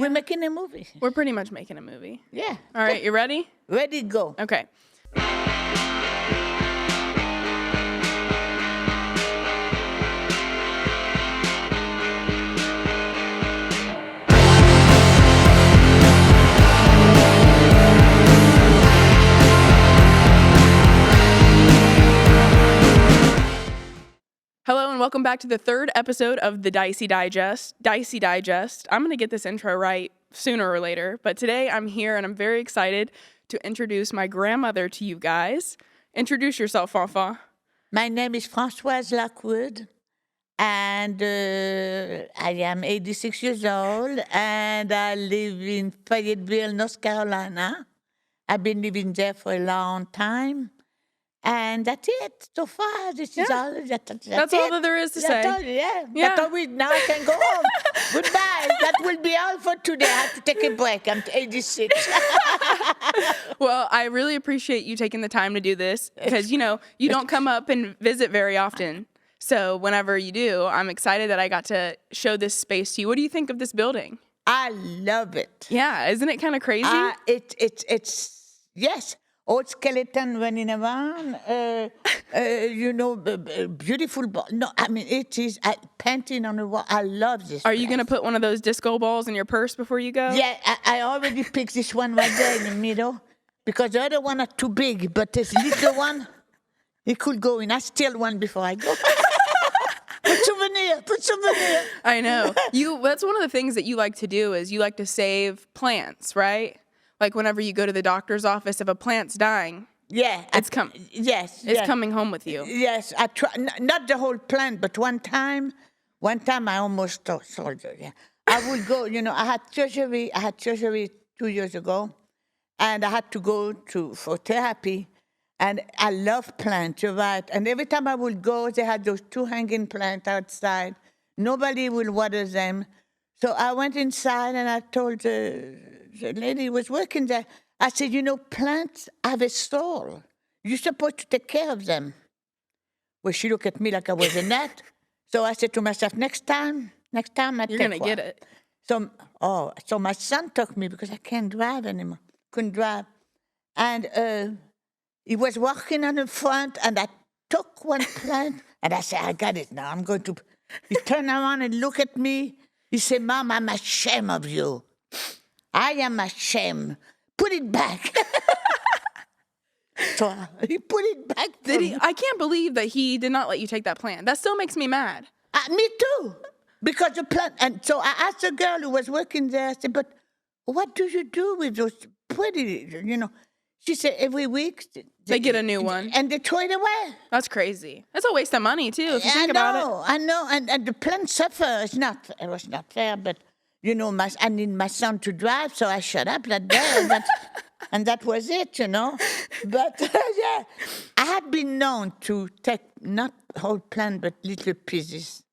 We're making a movie. We're pretty much making a movie. Yeah. All right, you ready? Ready, go. Okay. Hello and welcome back to the third episode of the Dicey Digest. Dicey Digest. I'm going to get this intro right sooner or later, but today I'm here and I'm very excited to introduce my grandmother to you guys. Introduce yourself, Francoise. My name is Francoise Lockwood, and I am 86 years old, and I live in Fayetteville, North Carolina. I've been living there for a long time. And that's it. So far, this is all. That's all that there is to say. All, yeah. That's all now I can go home. Goodbye. That will be all for today. I have to take a break. I'm 86. Well, I really appreciate you taking the time to do this because, you don't come up and visit very often. So whenever you do, I'm excited that I got to show this space to you. What do you think of this building? I love it. Yeah. Isn't it kind of crazy? It's yes. Old skeleton running around, beautiful. No, I mean, it is painting on the wall. I love this. Are you going to put one of those disco balls in your purse before you go? Yeah, I already picked this one right there in the middle because the other one are too big, but this little one, it could go in. I steal one before I go. Put souvenir. I know. That's one of the things that you like to do is you like to save plants, right? Like whenever you go to the doctor's office, if a plant's dying, it's coming home with you. Yes, I try not the whole plant, but one time I almost sold it. Yeah, I would go. I had surgery 2 years ago, and I had to go for therapy. And I love plants, you're right. And every time I would go, they had those 2 hanging plants outside. Nobody would water them, so I went inside and I told the lady who was working there, I said, plants have a soul. You're supposed to take care of them. Well, she looked at me like I was a nut. So I said to myself, next time I take one. You're going to get it. So my son took me because I can't drive anymore. Couldn't drive. And he was walking on the front, and I took one plant, and I said, I got it now. I'm going to... He turned around and looked at me. He said, Mom, I'm ashamed of you. I am ashamed. Put it back. So he put it back. I can't believe that he did not let you take that plant. That still makes me mad. Me too. Because the plant. And so I asked the girl who was working there, I said, but what do you do with those pretty, She said every week. They get a new one. And they throw it away. That's crazy. That's a waste of money, too, if you think about it. I know. And the plant suffers. It was not fair, but... I need my son to drive, so I shut up that day, and that was it, But, yeah, I had been known to take not whole plant, but little pieces,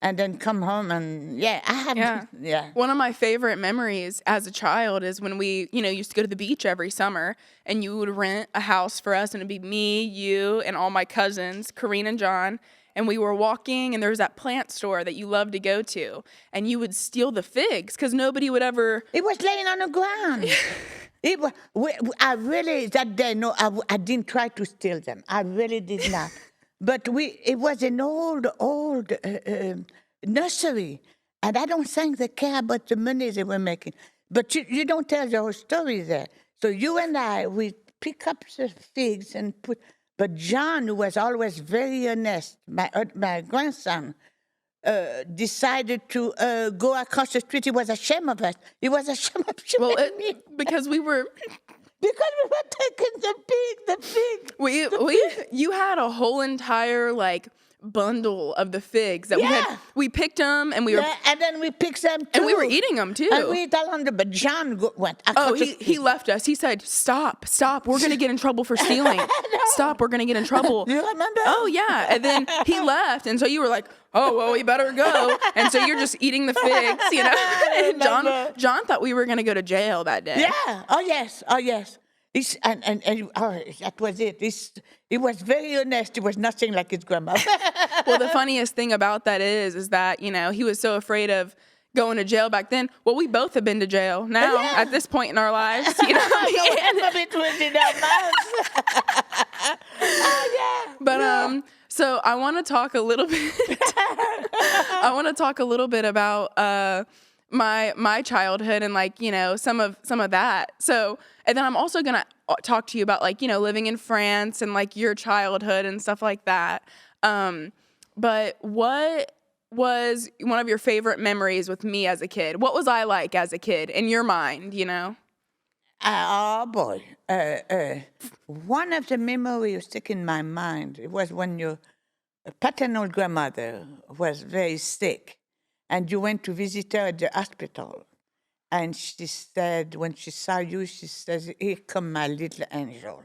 and then come home and, I had, One of my favorite memories as a child is when we, used to go to the beach every summer, and you would rent a house for us, and it'd be me, you, and all my cousins, Karine and John. And we were walking, and there was that plant store that you loved to go to. And you would steal the figs, because nobody would ever... It was laying on the ground. I really, that day, I didn't try to steal them. I really did not. But it was an old nursery. And I don't think they care about the money they were making. But you don't tell the whole story there. So you and I, we pick up the figs and put... But John, who was always very honest, my grandson, decided to go across the street. He was ashamed of us. He was ashamed of me. Because we were... Because we were taking the pig. You had a whole entire, bundle of the figs that we picked them and and then we picked them too. And we were eating them too. And we ate all on but John went. He left us. He said, stop, we're going to get in trouble for stealing. Stop, we're going to get in trouble. You remember? Oh, yeah. And then he left. And so you were like, oh, well, we better go. And so you're just eating the figs, And John thought we were going to go to jail that day. Yeah. Oh, yes. That was it. He was very honest. He was nothing like his grandma. Well, the funniest thing about that is that, he was so afraid of going to jail back then. Well, we both have been to jail now at this point in our lives. You know what I mean? Some of it was in our mouths. Oh, yeah. But so I want to talk a little bit. I want to talk a little bit about my childhood and like, you know, some of that. So, and then I'm also gonna talk to you about like, you know, living in France and like your childhood and stuff like that. But what was one of your favorite memories with me as a kid? What was I like as a kid in your mind, you know? Oh, boy. One of the memories stuck in my mind, it was when your paternal grandmother was very sick, and you went to visit her at the hospital. And she said, when she saw you, she says, "Here come my little angel."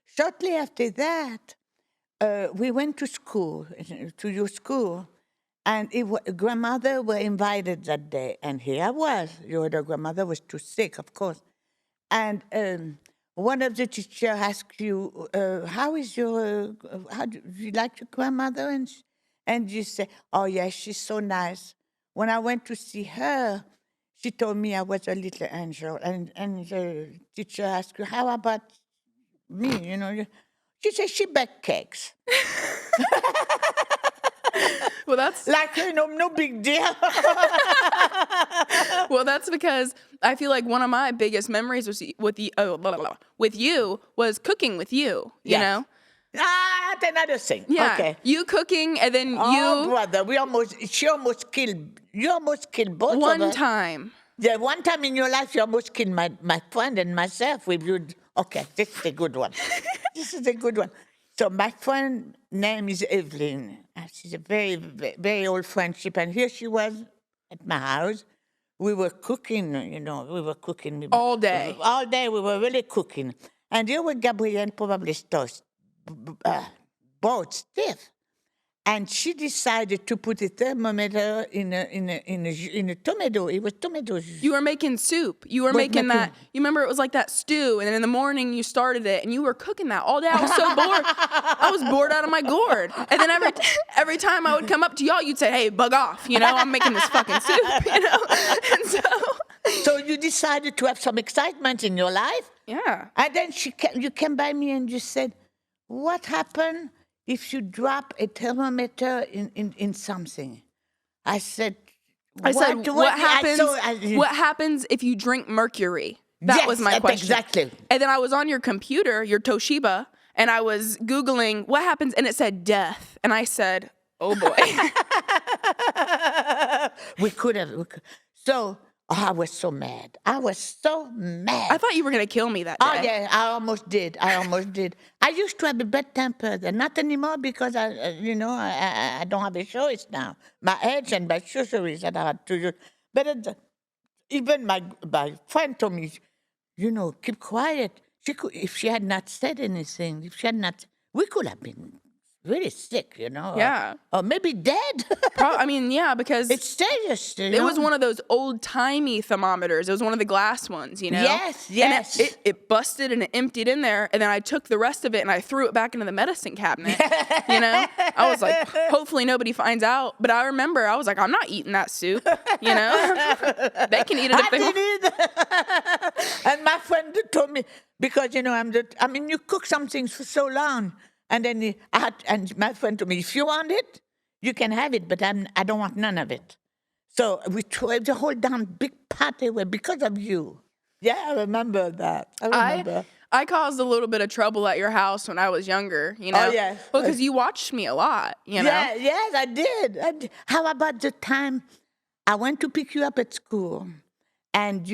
Shortly after that, we went to school, to your school, and grandmother were invited that day. And here I was. Your other grandmother was too sick, of course. And one of the teachers asked you, how is your, how do you like your grandmother? And you say, "Oh, yes, she's so nice." When I went to see her, she told me I was a little angel. And the teacher asked you, "How about me?" You know, she said she baked cakes. Well, that's Like, you know, no big deal. well, that's because I feel like one of my biggest memories was with you was cooking with you. You Yes. know, That's another thing. yeah, Okay. you cooking and then Oh, brother, you almost killed both of one us. time. Yeah, one time in your life, you almost killed my friend and myself. Okay, this is a good one. This is a good one. So my friend name is Evelyn. She's a very, very, very old friendship. And here she was at my house. We were cooking, you know, All day. All day we were really cooking. And here was Gabrielle, probably both stiff. And she decided to put a thermometer in a tomato. It was tomato juice. You were making soup. You were making that. You remember it was like that stew, and then in the morning you started it, and you were cooking that all day. I was so bored. I was bored out of my gourd. And then every time I would come up to y'all, you'd say, "Hey, bug off! You know, I'm making this fucking soup." You know, and So you decided to have some excitement in your life. yeah. And then you came by me and you said, "What happened if you drop a thermometer in something?" I said, what happens? What happens if you drink mercury? That was my question. Exactly. And then I was on your computer, your Toshiba, and I was Googling what happens, and it said death. And I said, "Oh boy." We could have. So I was so mad. I I thought you were gonna kill me that day. Oh, yeah, I almost did. I used to have a bad temper, and not anymore because I don't have a choice now. My age and my surgeries that I had to use. But even my friend told me, keep quiet. If she had not said anything, we could have been really sick, Yeah. or maybe dead. Yeah, because It's serious. it was one of those old-timey thermometers. It was one of the glass ones, you know? Yes. And it busted and it emptied in there, and then I took the rest of it and I threw it back into the medicine cabinet, you know? I was like, hopefully nobody finds out. But I remember, I was like, I'm not eating that soup, you know? They can eat it if they want. And my friend told me, because, you cook some things for so long. And then and my friend told me, if you want it, you can have it, but I don't want none of it. So we threw the whole damn big pot away because of you. Yeah, I remember that. I caused a little bit of trouble at your house when I was younger, you know? Oh, yes. Well, because you watched me a lot, you know? Yeah, yes, I did. How about the time I went to pick you up at school, and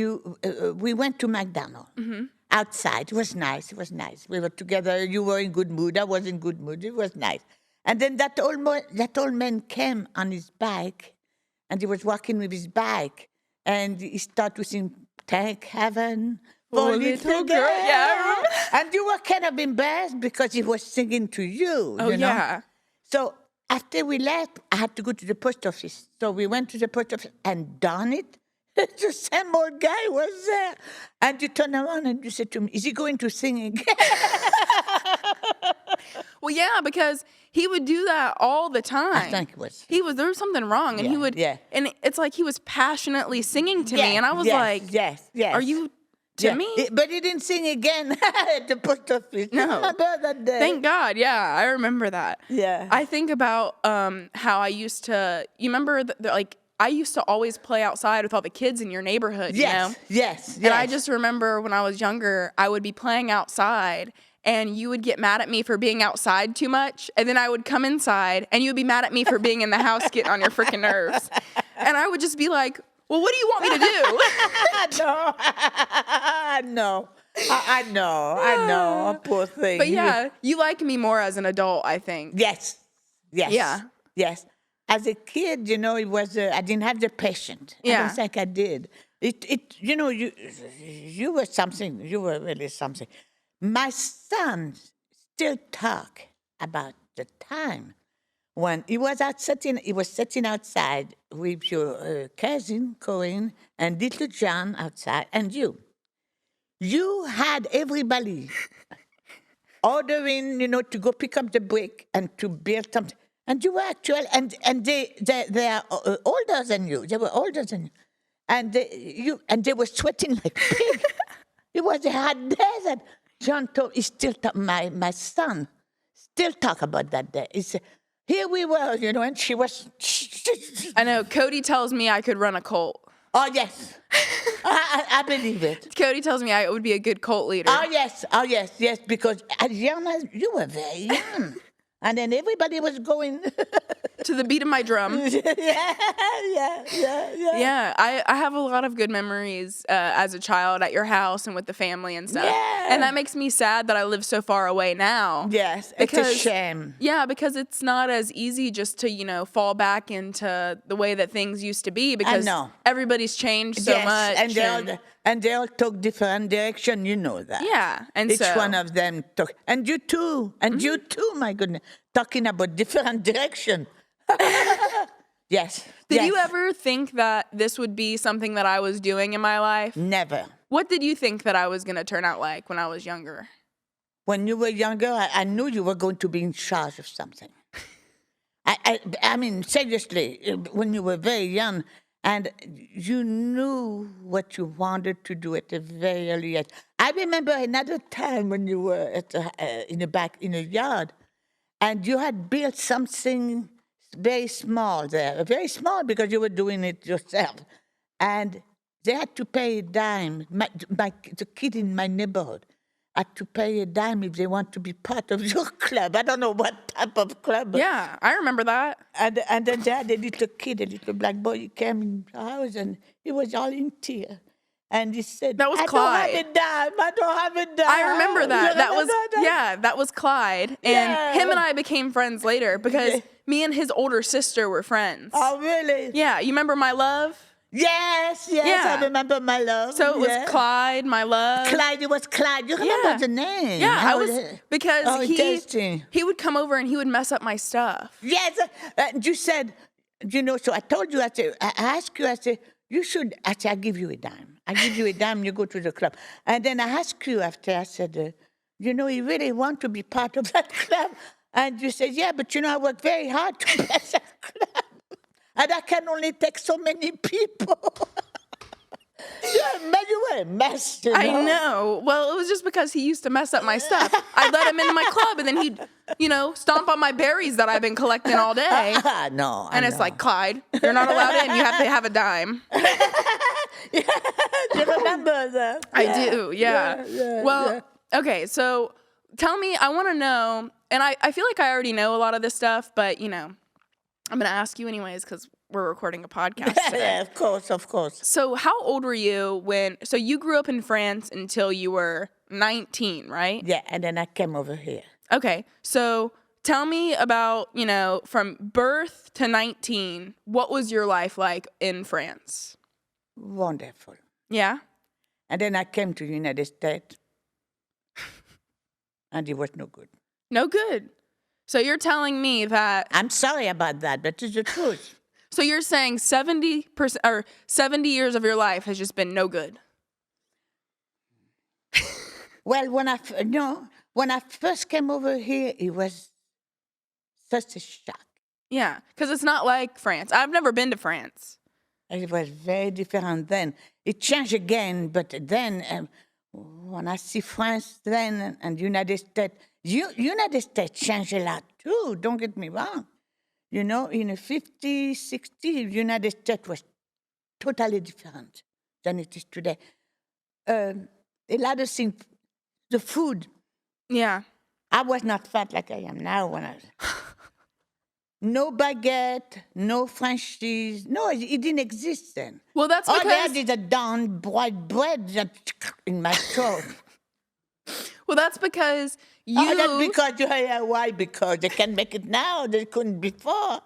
we went to McDonald's. Mm-hmm. Outside. It was nice. We were together. You were in good mood. I was in good mood. It was nice. And then that old man came on his bike, and he was walking with his bike, and he started to sing, "Thank heaven for little girl." Yeah, I remember. And you were kind of embarrassed because he was singing to you. Oh, you know? yeah. So after we left, I had to go to the post office. So we went to the post office, and darn it, the same old guy was there. And you turn around and you said to me, "Is he going to sing again?" Well, yeah, because he would do that all the time. I think it was. There was something wrong, and he would, and it's like he was passionately singing to me, and I was like, yes. are you to me? But he didn't sing again at the post office. No. Remember that day? Thank God. Yeah, I remember that. Yeah. I think about how I used to, you remember, like, I used to always play outside with all the kids in your neighborhood, you know? Yes. And I just remember when I was younger, I would be playing outside, and you would get mad at me for being outside too much, and then I would come inside, and you would be mad at me for being in the house getting on your freaking nerves. And I would just be like, well, what do you want me to do? I know. Poor thing. But yeah, you like me more as an adult, I think. Yes. Yeah. Yes. As a kid, you know, it was I didn't have the patience. Yeah. I don't think I did. You know, you were something. You were really something. My son still talk about the time when he was sitting outside with your cousin Corinne and little John outside, and you. You had everybody ordering, you know, to go pick up the brick and to build something. And you were actually, and they are older than you. They were older than you. And they were sweating like pig. It was a hard day that John told, my son still talk about that day. He said, here we were, you know, and she was. I know. Cody tells me I could run a cult. Oh, yes. I believe it. Cody tells me I would be a good cult leader. Oh, yes, because as young as you were very young. And then everybody was going to the beat of my drum. Yeah. Yeah, I have a lot of good memories as a child at your house and with the family and stuff. Yeah. And that makes me sad that I live so far away now. Yes, it's a shame. Yeah, because it's not as easy just to, you know, fall back into the way that things used to be because everybody's changed so much. And they all took different direction, you know that. Yeah. And each one of them took, and you too, my goodness, talking about different direction. Yes. Did you ever think that this would be something that I was doing in my life? Never. What did you think that I was going to turn out like when I was younger? When you were younger, I knew you were going to be in charge of something. I mean, seriously, when you were very young, and you knew what you wanted to do at a very early age. I remember another time when you were in a yard, and you had built something very small there, very small because you were doing it yourself, and they had to pay a dime. The kid in my neighborhood had to pay a dime if they want to be part of your club. I don't know what type of club. Yeah, I remember that. And then they had a little kid, a little black boy. He came in the house and he was all in tears. And he said, "That was Clyde. I don't have a dime. I remember that. That was Clyde. And him and I became friends later because me and his older sister were friends. Oh, really? Yeah. You remember My Love? Yes, I remember My Love. So it was Clyde, My Love. It was Clyde. You remember the name? Yeah, because he would come over and he would mess up my stuff. Yes, you said, you know, so I told you, I asked you, you should, I'll give you a dime. I give you a dime, you go to the club. And then I asked you after, I said, you know, you really want to be part of that club? And you said, yeah, but you know, I work very hard to get that club. And I can only take so many people. You were a mess, you know? I know. Well, it was just because he used to mess up my stuff. I let him into my club, and then he'd, you know, stomp on my berries that I've been collecting all day. No, and it's like, Clyde, you're not allowed in. You have to have a dime. You remember that? I do, yeah. Okay, so tell me, I want to know, and I feel like I already know a lot of this stuff, but, you know, I'm going to ask you anyways because we're recording a podcast today. Yeah, of course. So how old were you so you grew up in France until you were 19, right? Yeah, and then I came over here. Okay, so tell me about, you know, from birth to 19, what was your life like in France? Wonderful. Yeah? And then I came to the United States, and it was no good. No good. So you're telling me that... I'm sorry about that, but it's the truth. So you're saying 70% or 70 years of your life has just been no good? Well, when I first came over here, it was such a shock. Yeah, because it's not like France. I've never been to France. It was very different then. It changed again, but then when I see France then and United States, United States changed a lot too, don't get me wrong. You know, in the 50s, 60s, United States was totally different than it is today. A lot of things, the food, Yeah. I was not fat like I am now when no baguette, no French cheese. No, it didn't exist then. Well, that's All they because had is a down white bread that in my throat. well, that's because you. Oh, that's because why? Because they can make it now. They couldn't before.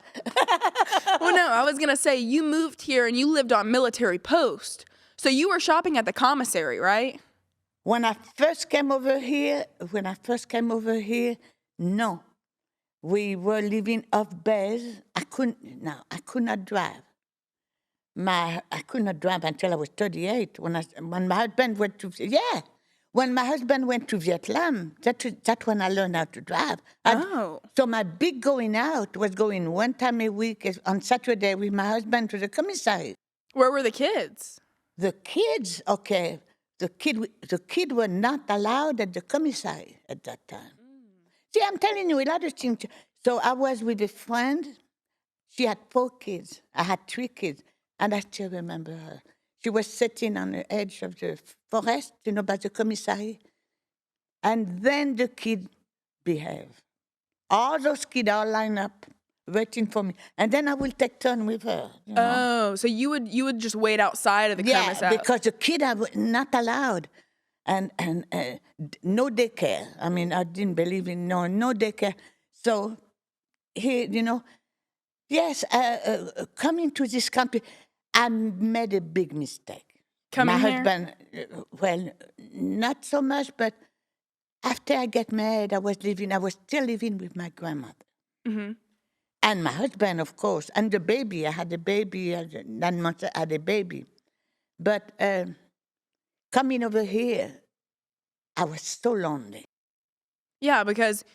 Well, no, I was gonna say you moved here and you lived on military post, so you were shopping at the commissary, right? When I first came over here, no. We were living off base. I could not drive. I could not drive until I was 38. When my husband went to when my husband went to Vietnam, that's when I learned how to drive. So my big going out was going one time a week on Saturday with my husband to the commissary. Where were the kids? The kids, okay, the kid were not allowed at the commissary at that time. See, I'm telling you a lot of things. So I was with a friend. She had 4 kids. I had 3 kids. And I still remember her. She was sitting on the edge of the forest, by the commissary. And then the kid behaved. All those kids all lined up, waiting for me. And then I will take turn with her. Oh, so you would just wait outside of the commissary? Yeah, because the kid are not allowed. And no daycare. I mean, I didn't believe in no daycare. So here, yes, coming to this country, I made a big mistake. Coming My here? husband, well, not so much, but after I got married, I was still living with my grandmother. Mm-hmm. And my husband, of course, and the baby. I had a baby, 9 months I had a baby. But coming over here, I was so lonely. Yeah, because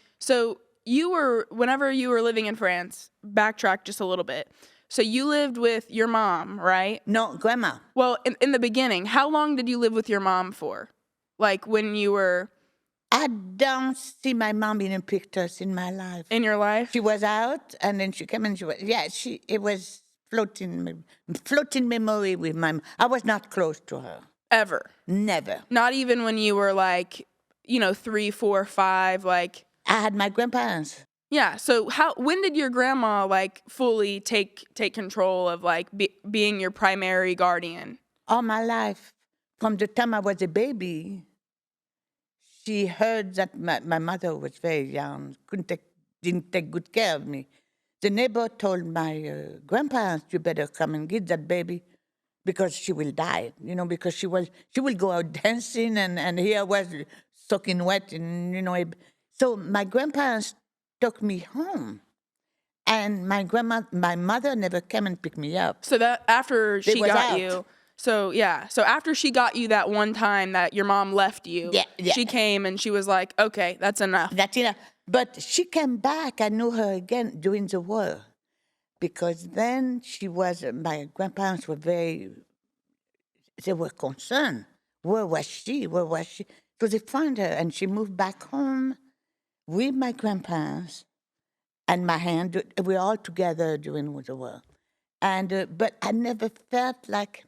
whenever you were living in France, backtrack just a little bit. So you lived with your mom, right? No, grandma. Well, in the beginning, how long did you live with your mom for? Like when you were... I don't see my mom in pictures in my life. In your life? She was out, and then she came and it was floating memory with my mom. I was not close to her. Ever? Never. Not even when you were like, 3, 4, 5, like... I had my grandparents. Yeah, so when did your grandma like fully take control of like being your primary guardian? All my life, from the time I was a baby, she heard that my mother was very young, didn't take good care of me. The neighbor told my grandparents, "You better come and get that baby, because she will die." Because she will go out dancing, and here I was soaking wet, and So my grandparents took me home, and my mother never came and picked me up. So that after she got out. you, so after she got you that one time that your mom left you, she came and she was like, "Okay, that's enough." That's enough. But she came back. I knew her again during the war, because then my grandparents were they were concerned. Where was she? So they found her, and she moved back home with my grandparents and my aunt. We were all together during the war. But I never felt like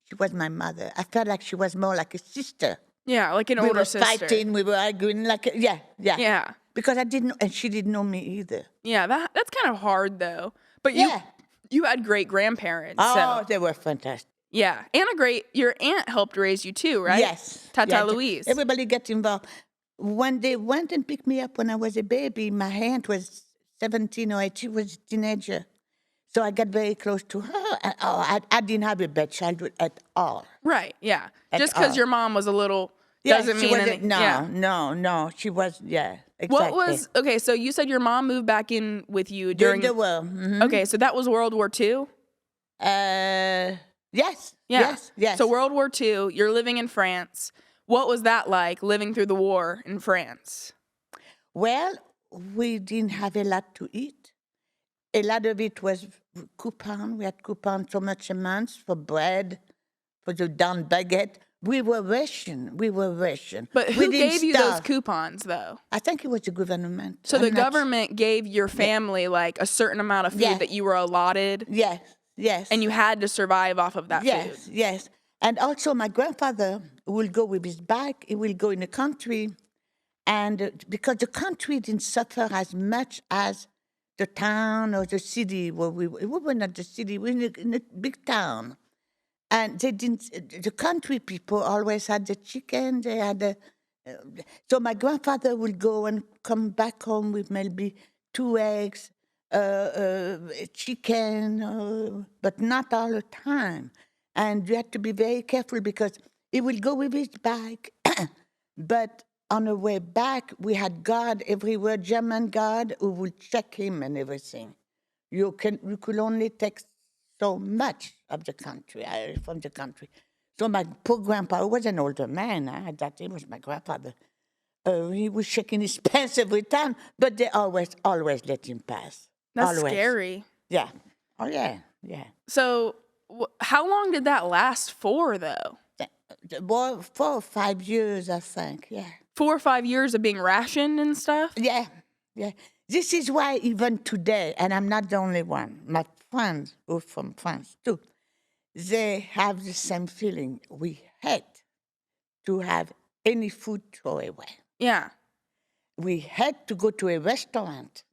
she was my mother. I felt like she was more like a sister. Yeah, like an older sister. We were fighting, we were arguing, Yeah. Because I didn't, and she didn't know me either. Yeah, that's kind of hard though. But you had great grandparents. Oh, so. they were fantastic. Yeah, and your aunt helped raise you too, right? Yes. Tata Louise. Everybody gets involved. When they went and picked me up when I was a baby, my aunt was 17 or 18. She was a teenager. So I got very close to her. And, I didn't have a bad childhood at all. Right, yeah. Just because your mom was a little doesn't mean anything. No. She was, exactly. Okay, so you said your mom moved back in with you during the war. Mm-hmm. Okay, so that was World War II? Yes. Yeah. Yes. So World War II, you're living in France. What was that like, living through the war in France? Well, we didn't have a lot to eat. A lot of it was coupon. We had coupon so much a month for bread, for the down baguette. We were ration. But We who didn't gave you those starve. coupons, though? I think it was the government. So I'm the not government gave your family like a certain amount of food Yeah. that you were allotted, Yes, yes. and you had to survive off of that food. Yes, yes. And also, my grandfather will go with his bike. He will go in the country, and because the country didn't suffer as much as the town or the city where we were not the city. We were in a big town, and they didn't. The country people always had the chicken. They had the. So my grandfather would go and come back home with maybe 2 eggs, chicken, but not all the time. And you have to be very careful because he will go with his bag. But on the way back, we had guard everywhere, German guard, who would check him and everything. You could only take so much of the country, from the country. So my poor grandpa, who was an older man, that he was my grandfather. He was shaking his pants every time, but they always let him pass. That's Always. scary. Yeah. Oh, yeah, yeah. So how long did that last for, though? Well, 4 or 5 years, I think, yeah. 4 or 5 years of being rationed and stuff? Yeah, yeah. This is why even today, and I'm not the only one, my friends who are from France too, they have the same feeling. We hate to have any food thrown away. Yeah. We had to go to a restaurant,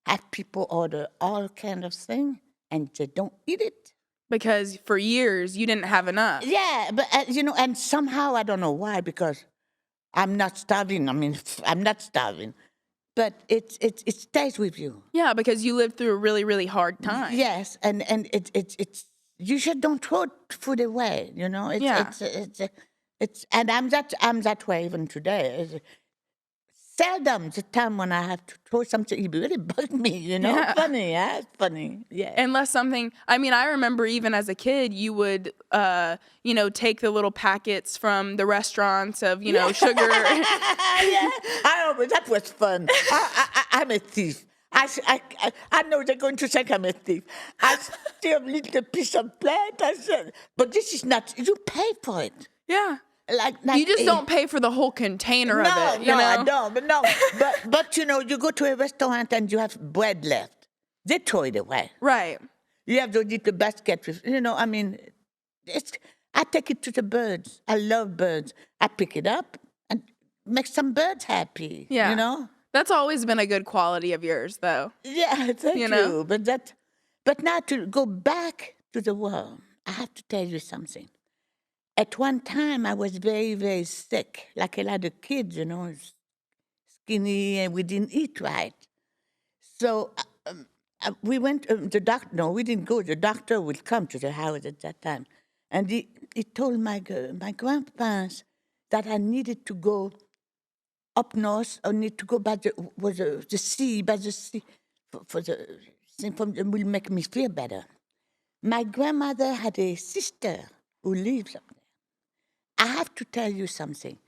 have people order all kind of thing, and they don't eat it. Because for years you didn't have enough. Yeah, but and somehow I don't know why, because I'm not starving. I mean, I'm not starving, but it stays with you. Yeah, because you lived through a really, really hard time. Yes, and it's you just don't throw food away. Yeah. And I'm that way even today. Seldom the time when I have to throw something, it really bugs me, Yeah. Funny, yeah, it's funny, yeah. Unless something, I mean, I remember even as a kid, you would, take the little packets from the restaurants of, sugar. Yeah, that was fun. I'm a thief. I know they're going to think I'm a thief. I steal a little piece of plate. But this is not, you pay for it. Yeah. Like You just don't pay for the whole container of it, you No, know? I don't. But you go to a restaurant and you have bread left. They throw it away. Right. You have to eat the basket with, I mean, I take it to the birds. I love birds. I pick it up and make some birds happy. Yeah. That's always been a good quality of yours, though. Yeah, thank you. know? But now to go back to the world, I have to tell you something. At one time, I was very, very sick, like a lot of kids, skinny, and we didn't eat right. So we went, the doctor, no, we didn't go. The doctor would come to the house at that time. And he told my grandparents that I needed to go up north, or need to go by the sea, for the will make me feel better. My grandmother had a sister who lives up there. I have to tell you something.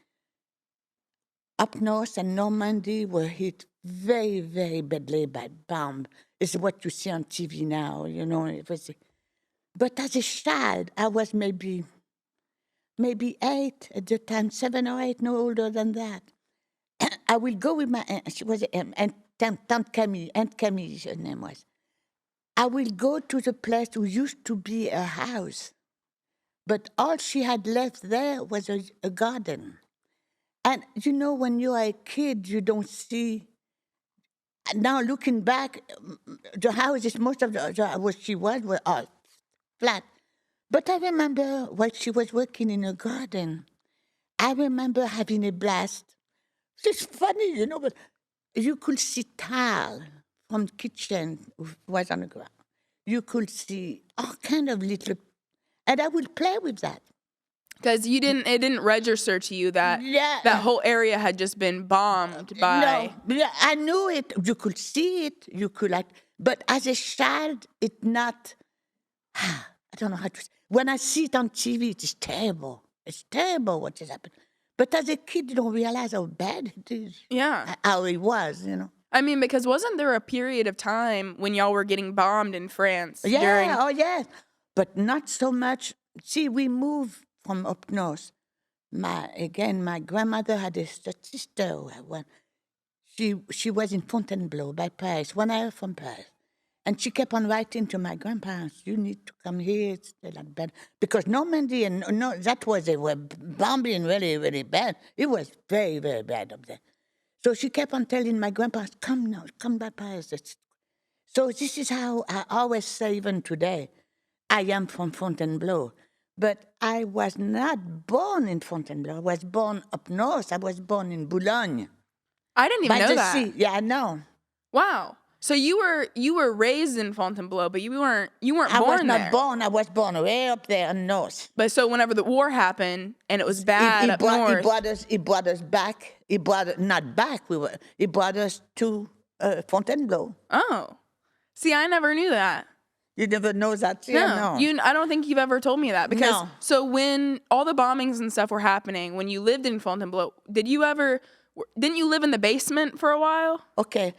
Up north and Normandy were hit very, very badly by bomb. It's what you see on TV now, everything. But as a child, I was maybe 8 at the time, 7 or 8, no older than that. I will go with my aunt. She was Aunt Camille. Aunt Camille, her name was. I will go to the place who used to be a house. But all she had left there was a garden. And when you are a kid, you don't see. Now looking back, the houses, most of where she was were all flat. But I remember while she was working in a garden, I remember having a blast. It's funny, but you could see tile from the kitchen was on the ground. You could see all kind of little, and I would play with that. Because it didn't register to you that that whole area had just been bombed by. No, yeah, I knew it. You could see it. You could but as a child, it not. I don't know how to. When I see it on TV, it is terrible. It's terrible what has happened. But as a kid, you don't realize how bad it is. Yeah. How it was, I mean, because wasn't there a period of time when y'all were getting bombed in France? Yeah, oh yes, but not so much. See, we moved from up north. My grandmother had a sister. She was in Fontainebleau by Paris, 1 hour from Paris. And she kept on writing to my grandparents, you need to come here, it's still like bad. Because Normandy, and no, that was, they were bombing really, really bad. It was very, very bad up there. So she kept on telling my grandparents, come now, come by Paris. So this is how I always say, even today, I am from Fontainebleau. But I was not born in Fontainebleau. I was born up north. I was born in Boulogne. I didn't even By know the that. sea. Yeah, I know. Wow. So you were raised in Fontainebleau, but you weren't born there. I was not born. I was born way up there in north. But so whenever the war happened and it was bad up north, He brought us back. He brought not back. He brought us to Fontainebleau. Oh, see, I never knew that. You never know that? No, I don't think you've ever told me that. Because No. so when all the bombings and stuff were happening, when you lived in Fontainebleau, didn't you live in the basement for a while? Okay.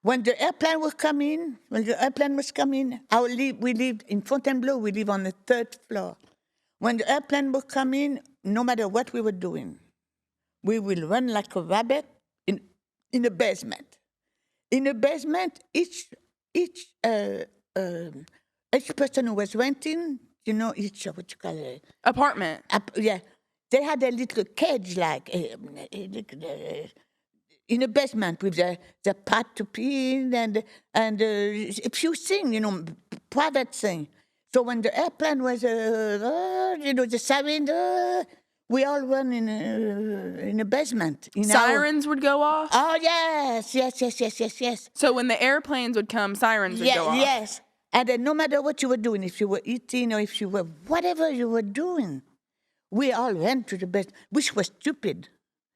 When the airplane was coming, we lived in Fontainebleau. We lived on the 3rd floor. When the airplane was coming, no matter what we were doing, we will run like a rabbit in the basement. In the basement, each person who was renting, each what you call it, Apartment. yeah, they had a little cage like in the basement with the pot to pee in and a few things, private things. So when the airplane was, the siren, we all run in a basement. Sirens would go off? Oh, yes. So when the airplanes would come, sirens would go off? Yes. And then no matter what you were doing, if you were eating or if you were, whatever you were doing, we all ran to the basement, which was stupid,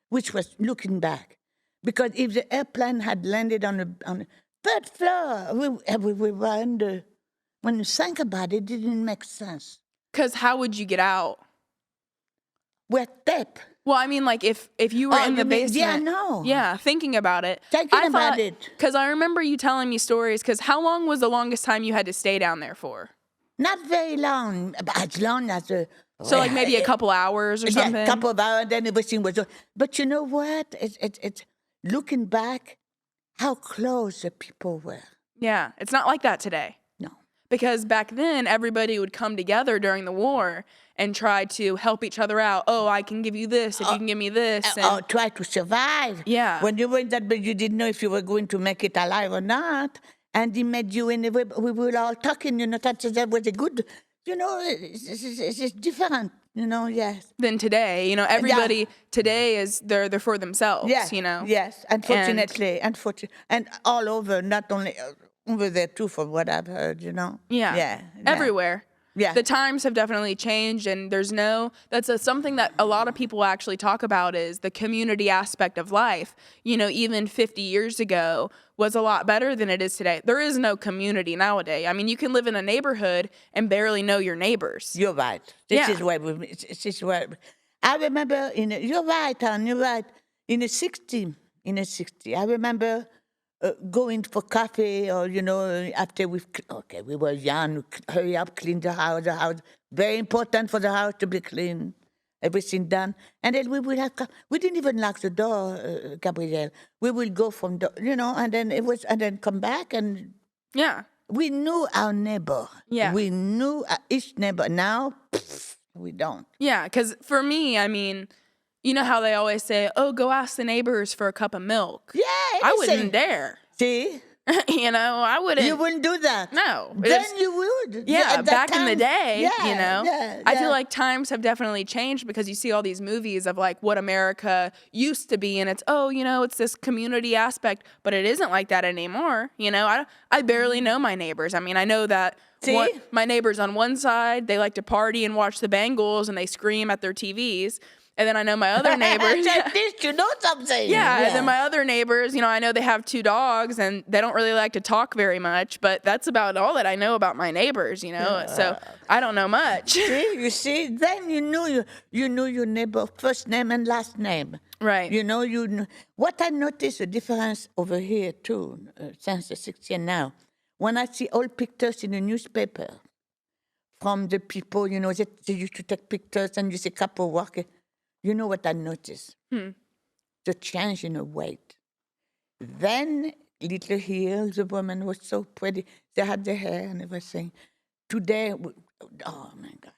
which was looking back. Because if the airplane had landed on the 3rd floor, we were under. When you think about it, it didn't make sense. Because how would you get out? With tape. Well, I mean, like if you were in the basement. Yeah, no. Yeah, thinking about it. About it. Because I remember you telling me stories. Because how long was the longest time you had to stay down there for? Not very long, but as long as so like maybe a couple hours or something? Yeah, a couple of hours, then everything was. But you know what? It's looking back, how close the people were. Yeah, it's not like that today. No. Because back then, everybody would come together during the war and try to help each other out. Oh, I can give you this if you can give me this. Or try to survive. Yeah. When you were in that, but you didn't know if you were going to make it alive or not. And he made you in a way, we were all talking, that was a good, it's different, yes. Than today, everybody today is they're for themselves, Yes, Yes, unfortunately, and all over, not only over there too, from what I've heard, Yeah. Everywhere. Yeah. The times have definitely changed, and that's something that a lot of people actually talk about is the community aspect of life. Even 50 years ago was a lot better than it is today. There is no community nowadays. I mean, you can live in a neighborhood and barely know your neighbors. You're right. This is where I remember you're right, hon, you're right. In the 60s, I remember going for coffee or, after we were young, hurry up, clean the house. Very important for the house to be clean, everything done. And then we would have, we didn't even lock the door, Gabrielle. We would go from the, and then come back and. Yeah. We knew our neighbor. Yeah. We knew each neighbor. Now, we don't. Yeah, because for me, I mean, you know how they always say, oh, go ask the neighbors for a cup of milk. Yeah, I wouldn't dare. See? I wouldn't. You wouldn't do that. No. Then you would. Yeah, back in the day, Yeah, I feel like times have definitely changed because you see all these movies of like what America used to be, and it's, it's this community aspect, but it isn't like that anymore. I barely know my neighbors. I mean, I know that See? My neighbors on one side, they like to party and watch the Bengals, and they scream at their TVs. And then I know my other neighbors. At least you know something. Yeah, and then my other neighbors, I know they have 2 dogs, and they don't really like to talk very much, but that's about all that I know about my neighbors, so I don't know much. See, you see, then you know your neighbor first name and last name. Right. What I noticed a difference over here too, since the 60s now, when I see old pictures in the newspaper from the people, they used to take pictures and you see couple walking. You know what I noticed? The change in her weight. Then, little here, the woman was so pretty. They had the hair and everything. Today, oh my gosh.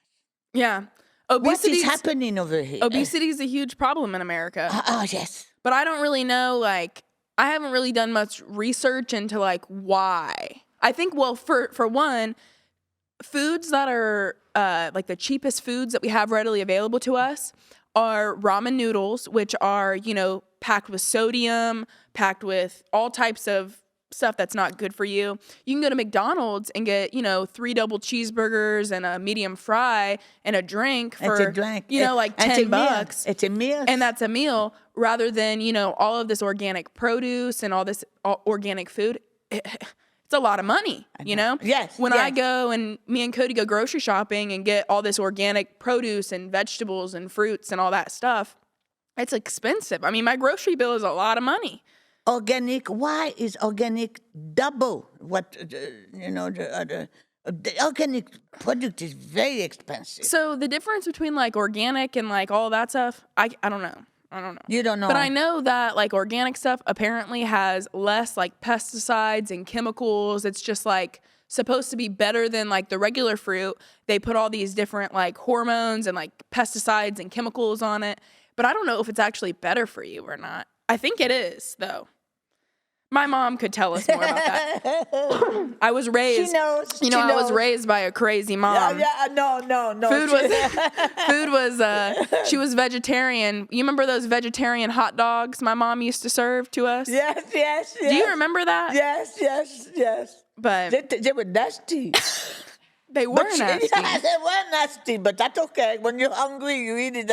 Yeah. What is happening over here? Obesity is a huge problem in America. Yes. But I don't really know, I haven't really done much research into, why. I think, well, for one, foods that are, the cheapest foods that we have readily available to us are ramen noodles, which are, packed with sodium, packed with all types of stuff that's not good for you. You can go to McDonald's and get, 3 double cheeseburgers and a medium fry and a drink for, $10. It's a meal. And that's a meal rather than, all of this organic produce and all this organic food. It's a lot of money, Yes. When I go and me and Cody go grocery shopping and get all this organic produce and vegetables and fruits and all that stuff, it's expensive. I mean, my grocery bill is a lot of money. Organic, why is organic double what, the organic product is very expensive. So the difference between organic and all that stuff, I don't know. You don't know. But I know that organic stuff apparently has less pesticides and chemicals. It's just supposed to be better than the regular fruit. They put all these different hormones and pesticides and chemicals on it. But I don't know if it's actually better for you or not. I think it is though. My mom could tell us more about that. I was raised. She knows. I was raised by a crazy mom. No. Food was. She was vegetarian. You remember those vegetarian hot dogs my mom used to serve to us? Yes. Do you remember that? Yes. But they were nasty. They were nasty. Yeah, they were nasty, but that's okay. When you're hungry, you eat it.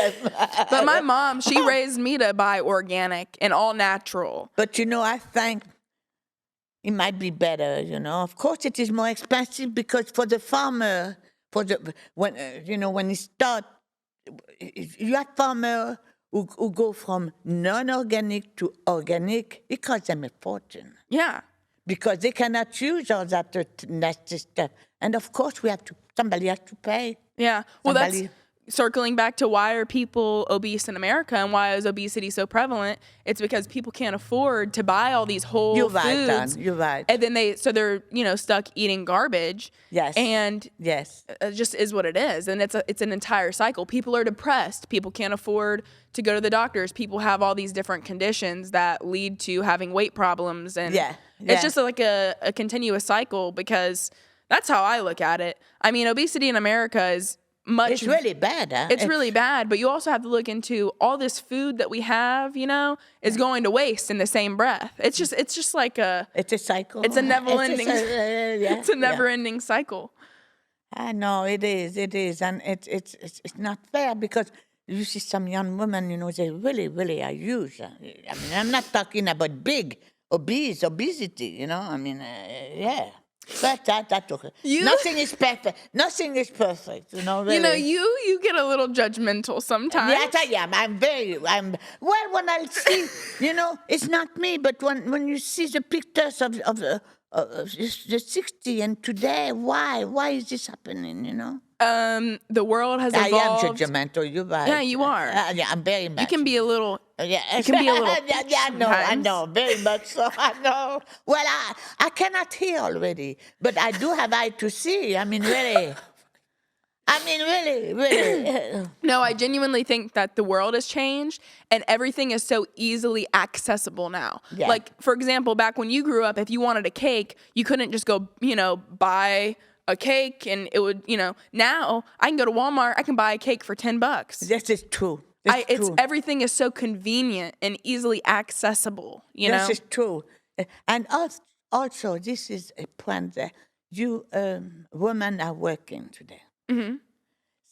But my mom, she raised me to buy organic and all natural. But I think it might be better. Of course, it is more expensive because for the farmer, when he start, you have farmer who go from non-organic to organic. It costs them a fortune. Yeah. Because they cannot use all that nasty stuff. And of course, somebody has to pay. Yeah. Well, that's circling back to why are people obese in America and why is obesity so prevalent? It's because people can't afford to buy all these whole foods. You're right. And then they're stuck eating garbage. Yes. And yes, it just is what it is. And it's an entire cycle. People are depressed. People can't afford to go to the doctors. People have all these different conditions that lead to having weight problems. And it's just a continuous cycle because that's how I look at it. I mean, obesity in America is much. It's really bad. Huh? It's really bad, but you also have to look into all this food that we have. Is going to waste in the same breath. It's just It's a cycle. It's a never-ending. It's a never-ending cycle. I know it is, and it's not fair because you see some young women, they really are huge. I mean, I'm not talking about big obesity. Yeah. But that's okay. Nothing is perfect. Nothing is perfect. Really. You get a little judgmental sometimes. Yes, I am. When I see, it's not me, but when you see the pictures of the 60 and today, why is this happening? The world has evolved. I am judgmental. You're right. Yeah, you are. Yeah, I'm very much. You can be a little. Yeah, you can be a little. I know, very much so. I know. Well, I cannot hear already, but I do have eye to see. I mean, really. No, I genuinely think that the world has changed and everything is so easily accessible now. Yeah. For example, back when you grew up, if you wanted a cake, you couldn't just go, buy a cake and it would, now I can go to Walmart, I can buy a cake for $10. This is true. Everything is so convenient and easily accessible, This is true. And also, this is a point that you women are working today. Mm-hmm.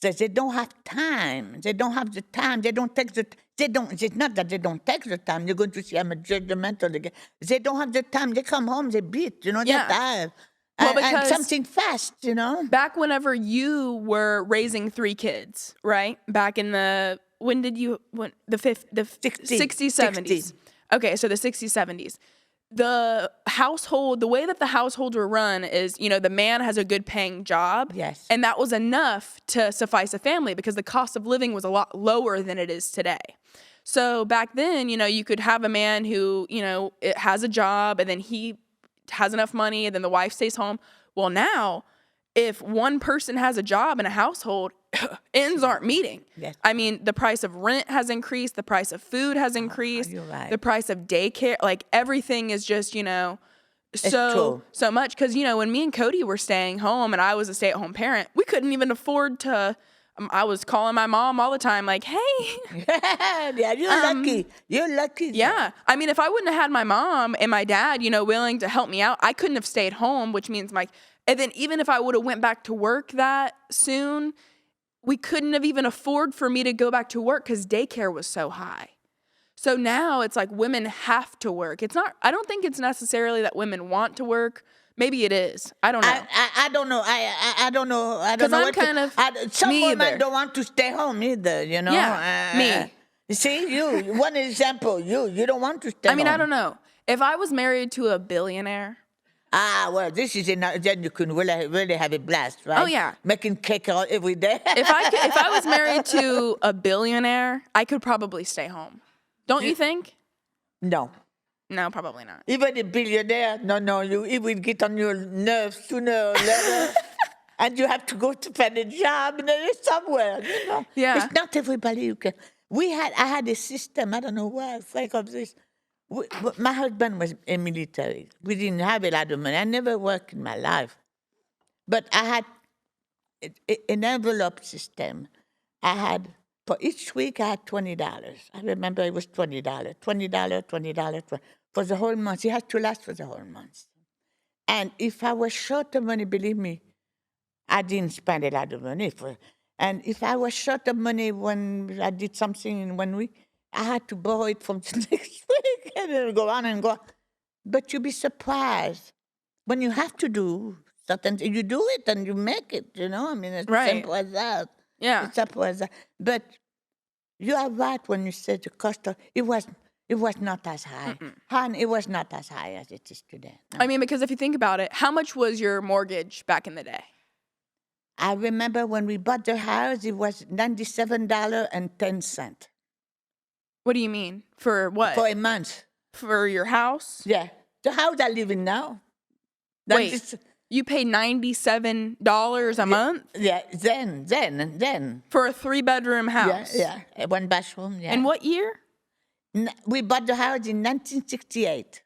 So they don't have time. They don't have the time. They don't take the. They don't. It's not that they don't take the time. You're going to see I'm a judgmental again. They don't have the time. They come home. They beat. They're Yeah. tired. Well, And because- something fast. Back whenever you were raising 3 kids, right? Back in the the 60s, 70s. Okay, so the 60s, 70s. The way that the households were run is, the man has a good paying job. Yes. And that was enough to suffice a family because the cost of living was a lot lower than it is today. So back then, you could have a man who, it has a job and then he has enough money and then the wife stays home. Well, now, if one person has a job in a household, ends aren't meeting. Yes. I mean, the price of rent has increased, the price of food has increased, you're right. the price of daycare, like everything is just, so much. Because, when me and Cody were staying home and I was a stay-at-home parent, we couldn't even afford to. I was calling my mom all the time, like, hey. Yeah, you're lucky. You're lucky. Yeah. I mean, if I wouldn't have had my mom and my dad, willing to help me out, I couldn't have stayed home, which means and then even if I would have went back to work that soon, we couldn't have even afford for me to go back to work because daycare was so high. So now it's like women have to work. I don't think it's necessarily that women want to work. Maybe it is. I don't know. I don't know. I don't know. I don't 'Cause know. I'm kind of some me women either. don't want to stay home either. Yeah, me. You see, you one example. You don't want to stay. I mean, home. I don't know. If I was married to a billionaire, Well, this is enough. Then you can really have a blast, right? Oh, yeah. Making cake every day. if I was married to a billionaire, I could probably stay home. Don't you think? No. No, probably not. Even a billionaire, no, it will get on your nerves sooner or later. And you have to go to find a job somewhere, Yeah. It's not everybody who can. I had a system, I don't know why I think of this. My husband was in military. We didn't have a lot of money. I never worked in my life. But I had an envelope system. For each week, I had $20. I remember it was $20. $20 for the whole month. It had to last for the whole month. And if I was short of money, believe me, I didn't spend a lot of money. And if I was short of money when I did something in 1 week, I had to borrow it from the next week and then go on and go on. But you'd be surprised. When you have to do certain things, you do it and you make it, I mean, it's Right. simple as that. Yeah. It's simple as that. But you are right when you said the cost of it was not as high. Han, it was not as high as it is today. No. I mean, because if you think about it, how much was your mortgage back in the day? I remember when we bought the house, it was $97.10 What do you mean? For what? for a month. For your house? Yeah, the house I live in now. Wait, you pay $97 a month Yeah, then. for a 3-bedroom house? Yeah, 1 bathroom. Yeah. And what year? We bought the house in 1968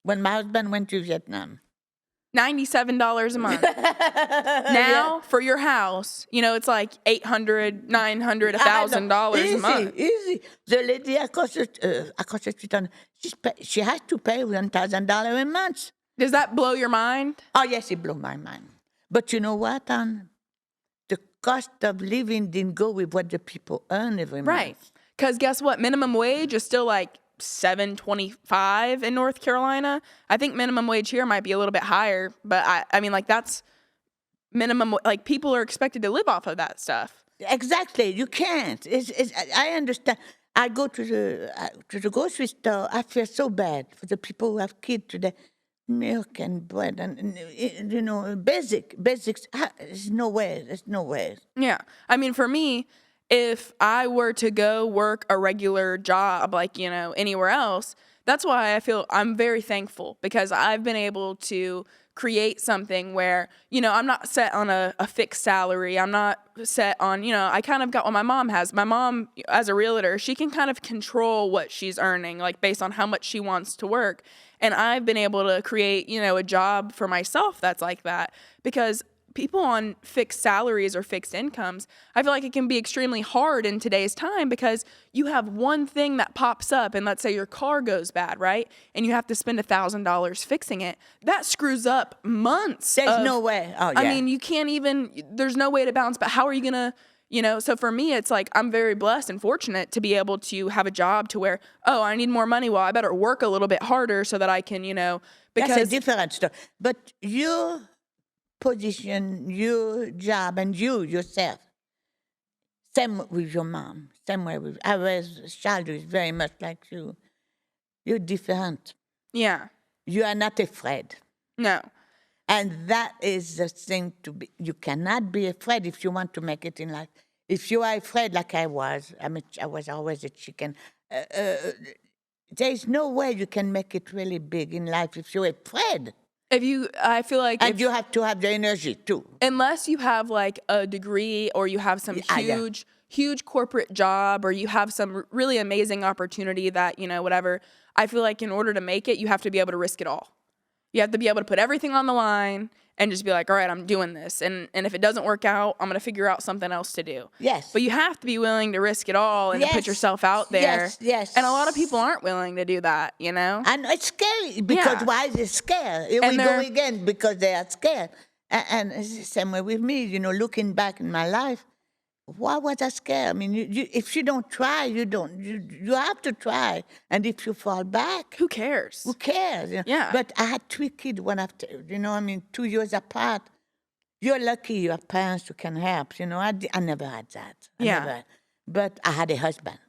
when my husband went to Vietnam. $97 a month. Now for your house, it's like $800, $900, $1,000 a month. Easy. The lady across the street, she has to pay $1,000 a month. Does that blow your mind? Oh, yes, it blew my mind. But you know what, Anne? The cost of living didn't go with what the people earn every month. Right. Because guess what? Minimum wage is still like $7.25 in North Carolina. I think minimum wage here might be a little bit higher, but I mean, like, that's minimum. Like, people are expected to live off of that stuff. Exactly. You can't. I understand. I go to the grocery store. I feel so bad for the people who have kids today. Milk and bread and basics. There's no way. There's no way. Yeah. I mean, for me, if I were to go work a regular job, like, anywhere else, that's why I feel I'm very thankful because I've been able to create something where, I'm not set on a fixed salary. I'm not set on, I kind of got what my mom has. My mom, as a realtor, she can kind of control what she's earning, like based on how much she wants to work. And I've been able to create, a job for myself that's like that because people on fixed salaries or fixed incomes, I feel like it can be extremely hard in today's time because you have one thing that pops up, and let's say your car goes bad, right? And you have to spend $1,000 fixing it. That screws up months. There's no way. Oh, yeah. I mean, you can't even, there's no way to balance, but how are you going to, so for me, it's like I'm very blessed and fortunate to be able to have a job to where, oh, I need more money. Well, I better work a little bit harder so that I can, because That's a different story. But your position, your job, and you yourself, same with your mom, same way with, I was a child who is very much like you. You're different. yeah, You are not afraid. no, And that is the thing to be. You cannot be afraid if you want to make it in life. If you are afraid, like I was, I was always a chicken. There is no way you can make it really big in life if you're afraid. I feel like And you have to have the energy too. unless you have like a degree or you have some Yeah. huge corporate job or you have some really amazing opportunity that, whatever, I feel like in order to make it, you have to be able to risk it all. You have to be able to put everything on the line and just be like, all right, I'm doing this. And if it doesn't work out, I'm going to figure out something else to do. Yes. But you have to be willing to risk it all and to put Yes. yourself out there. Yes. And a lot of people aren't willing to do that, And it's scary because Yeah. why is it scared? Here And we go they're- again because they are scared. And it's the same way with me, looking back in my life, why was I scared? I mean, if you don't try, you have to try. And if you fall back, Who cares? who cares? Yeah. But I had 3 kids one after, 2 years apart. You're lucky you have parents who can help. I never had that. Yeah. But I had a husband,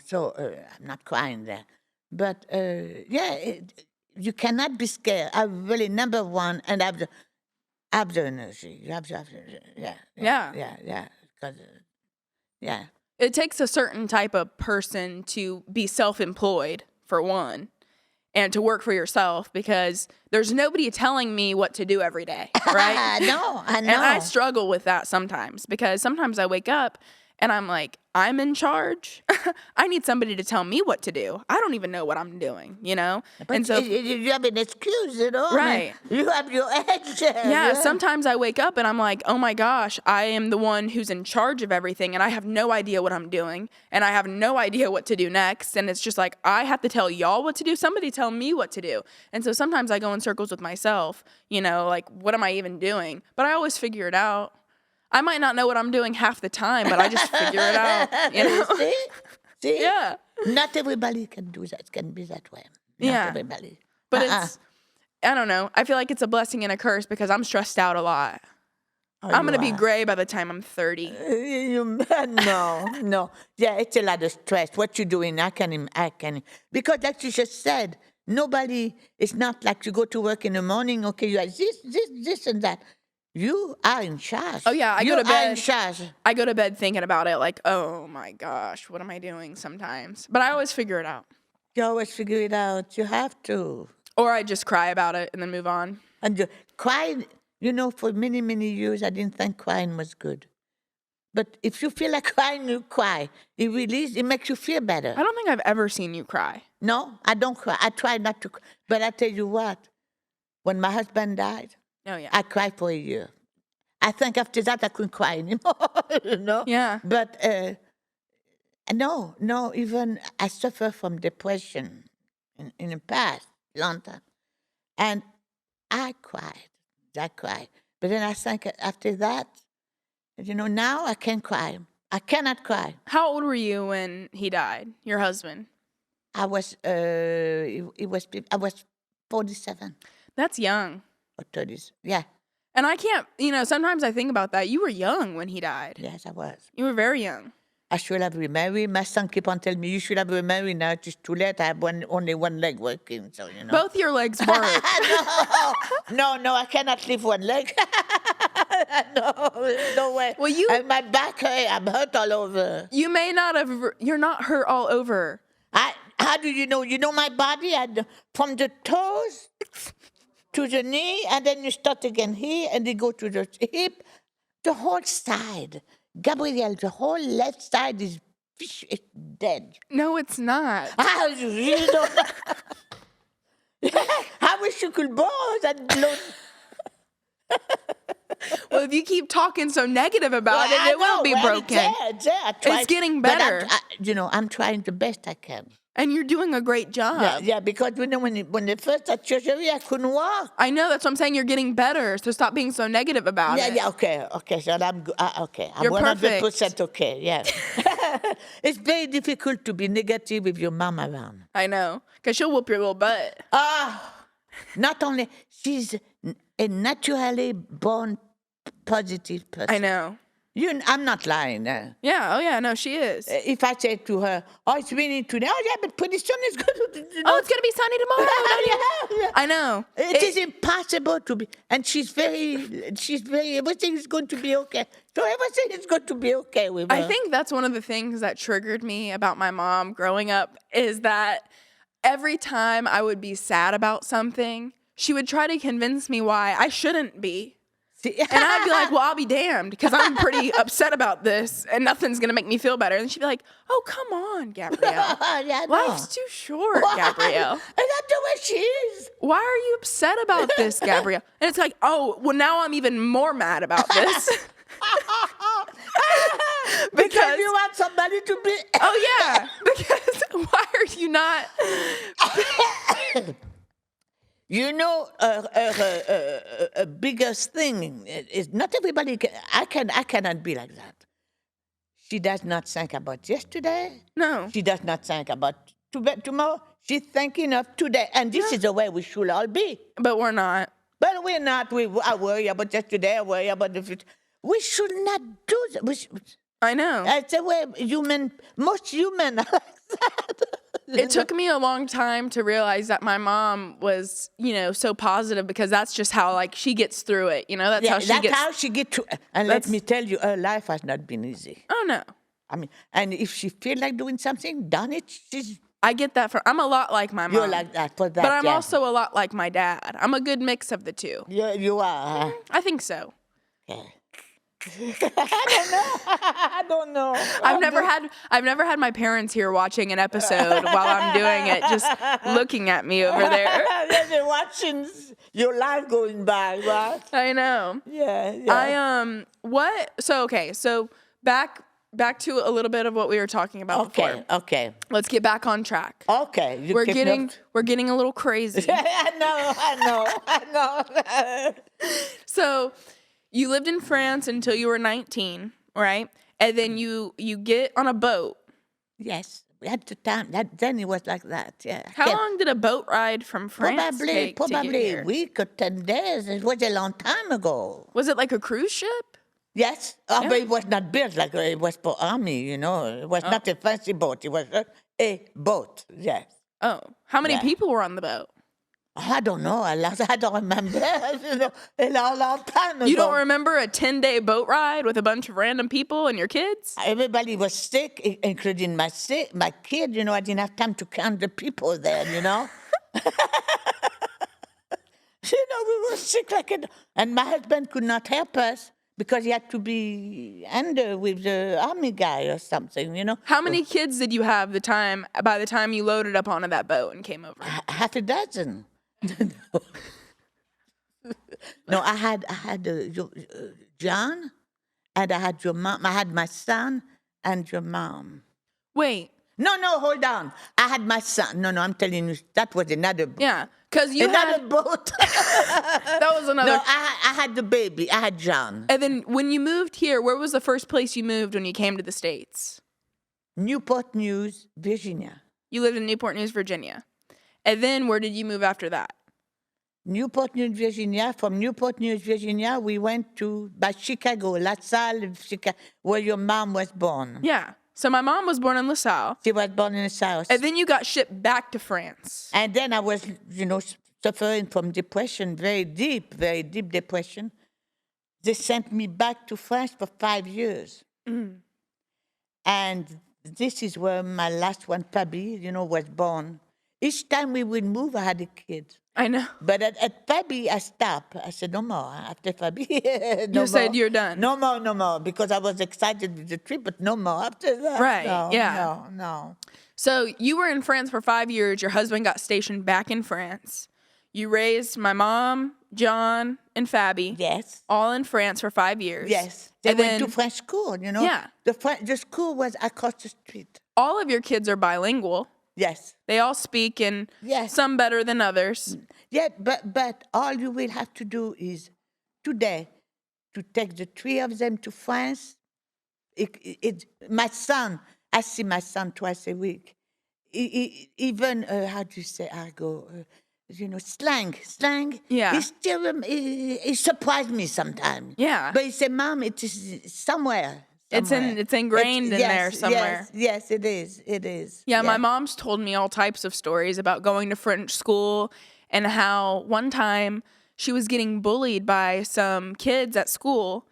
so I'm not crying there. But you cannot be scared. I really, number one, and have the energy. You have to have, Yeah. 'Cause, yeah. It takes a certain type of person to be self-employed, for one, and to work for yourself because there's nobody telling me what to do every day, right? I know. And I struggle with that sometimes because sometimes I wake up and I'm like, I'm in charge. I need somebody to tell me what to do. I don't even know what I'm doing, But And so, you have an excuse, Right. I mean, you have your edge. yeah, sometimes I wake up and I'm like, oh my gosh, I am the one who's in charge of everything and I have no idea what I'm doing and I have no idea what to do next. And it's just like, I have to tell y'all what to do. Somebody tell me what to do. And so sometimes I go in circles with myself, like, what am I even doing? But I always figure it out. I might not know what I'm doing half the time, but I just figure it out. See? Yeah. Not everybody can do that. Can be that way. Not Yeah. everybody. But I don't know. I feel like it's a blessing and a curse because I'm stressed out a lot. I'm going to be gray by the time I'm 30. No. Yeah, it's a lot of stress. What you're doing, I can. Because like you just said, nobody, it's not like you go to work in the morning, okay, you have this and that. You are in charge. Oh, yeah, I you go to bed. are in charge. I go to bed thinking about it like, oh my gosh, what am I doing sometimes? But I always figure it out. You always figure it out. You have to. Or I just cry about it and then move on. And you cry, for many, many years, I didn't think crying was good. But if you feel like crying, you cry. It makes you feel better. I don't think I've ever seen you cry. No, I don't cry. I try not to cry. But I tell you what, when my husband died, Oh, yeah. I cried for a year. I think after that I couldn't cry anymore, Yeah. But no, even I suffer from depression in the past, long time. And I cried. But then I think after that, now I can't cry. I cannot cry. How old were you when he died, your husband? I was 47 That's young. or 30s. Yeah, And I can't, sometimes I think about that. You were young when he died. yes, I was. You were very young. I should have remarried. My son keep on telling me, you should have remarried now. It's too late. I have only one leg working, so, Both your legs work. No, I cannot leave one leg. No way. Well, And my back, I'm hurt all over. You may not have, you're not hurt all over. How do you know? You know my body? From the toes to the knee, and then you start again here, and you go to the hip, the whole side. Gabrielle, the whole left side is dead. No, it's not. You don't know. I wish you could borrow that blood. Well, if you keep talking so negative about Well, it, it will be broken. It's there. I tried, It's getting but better. I'm trying the best I can. And you're doing a great job. Yeah, because when they first had surgery, I couldn't walk. I know. That's what I'm saying. You're getting better. So stop being so negative about it. Yeah, okay. So I'm good. Okay, I'm You're 100% okay. Yeah, it's very difficult to be negative with your mom around. I know. Because she'll whoop your little butt. Not only she's a naturally born positive person. I know. I'm not lying. Yeah. Oh, yeah. No, she is. If I say to her, "Oh, it's raining today," oh yeah, but pretty soon it's going to. Oh, it's going to be sunny tomorrow. Yeah. I know. It is impossible to be, and she's very. Everything is going to be okay. So everything is going to be okay with her. I think that's one of the things that triggered me about my mom growing up is that every time I would be sad about something, she would try to convince me why I shouldn't be. And I'd be like, well, I'll be damned because I'm pretty upset about this and nothing's going to make me feel better. And she'd be like, oh, come on, Gabrielle. Yeah, Life's too short, Gabrielle. And that's the way she is. Why are you upset about this, Gabrielle? And it's like, oh, well, now I'm even more mad about this. Because you want somebody to be. Oh, yeah. Because why are you not? You know, biggest thing is not everybody. I cannot be like that. She does not think about yesterday. No. She does not think about tomorrow. She's thinking of today, and this is the way we should all be. But we're not. But we're not. I worry about yesterday. I worry about the future. We should not do that. I know. That's the way most human are like that. It took me a long time to realize that my mom was, so positive because that's just how, she gets through it. That's how she gets through. And let me tell you, her life has not been easy. Oh, no. I mean, and if she feels like doing something, done it. I get that. I'm a lot like my mom. You're like that for that. But I'm also a lot like my dad. I'm a good mix of the two. Yeah, you are. I think so. Okay. I don't know. I've never had my parents here watching an episode while I'm doing it, just looking at me over there. They're watching your life going by, right? I know. Yeah. So back to a little bit of what we were talking about before. Okay. Let's get back on track. Okay. We're getting a little crazy. I know. So you lived in France until you were 19, right? And then you get on a boat. Yes. We had to time. Then it was like that, yeah. How long did a boat ride from France take to get here? A week or 10 days. It was a long time ago. Was it like a cruise ship? Yes. But it was not built like it was for army, It was not a fancy boat. It was a boat, yes. Oh. How many people were on the boat? I don't know. I don't remember. A long time ago. You don't remember a 10-day boat ride with a bunch of random people and your kids? Everybody was sick, including my kid. I didn't have time to count the people there, We were sick like it. And my husband could not help us because he had to be under with the army guy or something, How many kids did you have by the time you loaded up onto that boat and came over? Half a dozen. No, I had John, and I had your mom. I had my son and your mom. Wait. No, hold on. I had my son. No, I'm telling you, that was another boat. Yeah, because another boat. That was another. No, I had the baby. I had John. And then when you moved here, where was the first place you moved when you came to the States? Newport News, Virginia. You lived in Newport News, Virginia. And then where did you move after that? Newport News, Virginia. From Newport News, Virginia, we went by Chicago, La Salle, Chicago, where your mom was born. Yeah. So my mom was born in La Salle. She was born in the South. And then you got shipped back to France. And then I was, suffering from depression, very deep depression. They sent me back to France for 5 years. Mm. And this is where my last one, Fabi, was born. Each time we would move, I had a kid. I know. But at Fabi, I stopped. I said, no more. After Fabi, you said you're done. No more, because I was excited with the trip, but no more after that. Right, No. So you were in France for 5 years. Your husband got stationed back in France. You raised my mom John, and Fabi. Yes. All in France for 5 years. Yes. They And went then to French school, you know. Yeah. The school was across the street. all of your kids are bilingual. Yes. They all speak, and Yes. some better than others. Yeah, but all you will have to do is today to take the three of them to France. My son, I see my son twice a week. Even how do you say argot? Slang. Yeah. He surprised me sometimes. Yeah. But he said, "Mom, it is somewhere." It's ingrained in there somewhere. Yes, it is. It is. Yeah, my mom's told me all types of stories about going to French school and how one time she was getting bullied by some kids at school,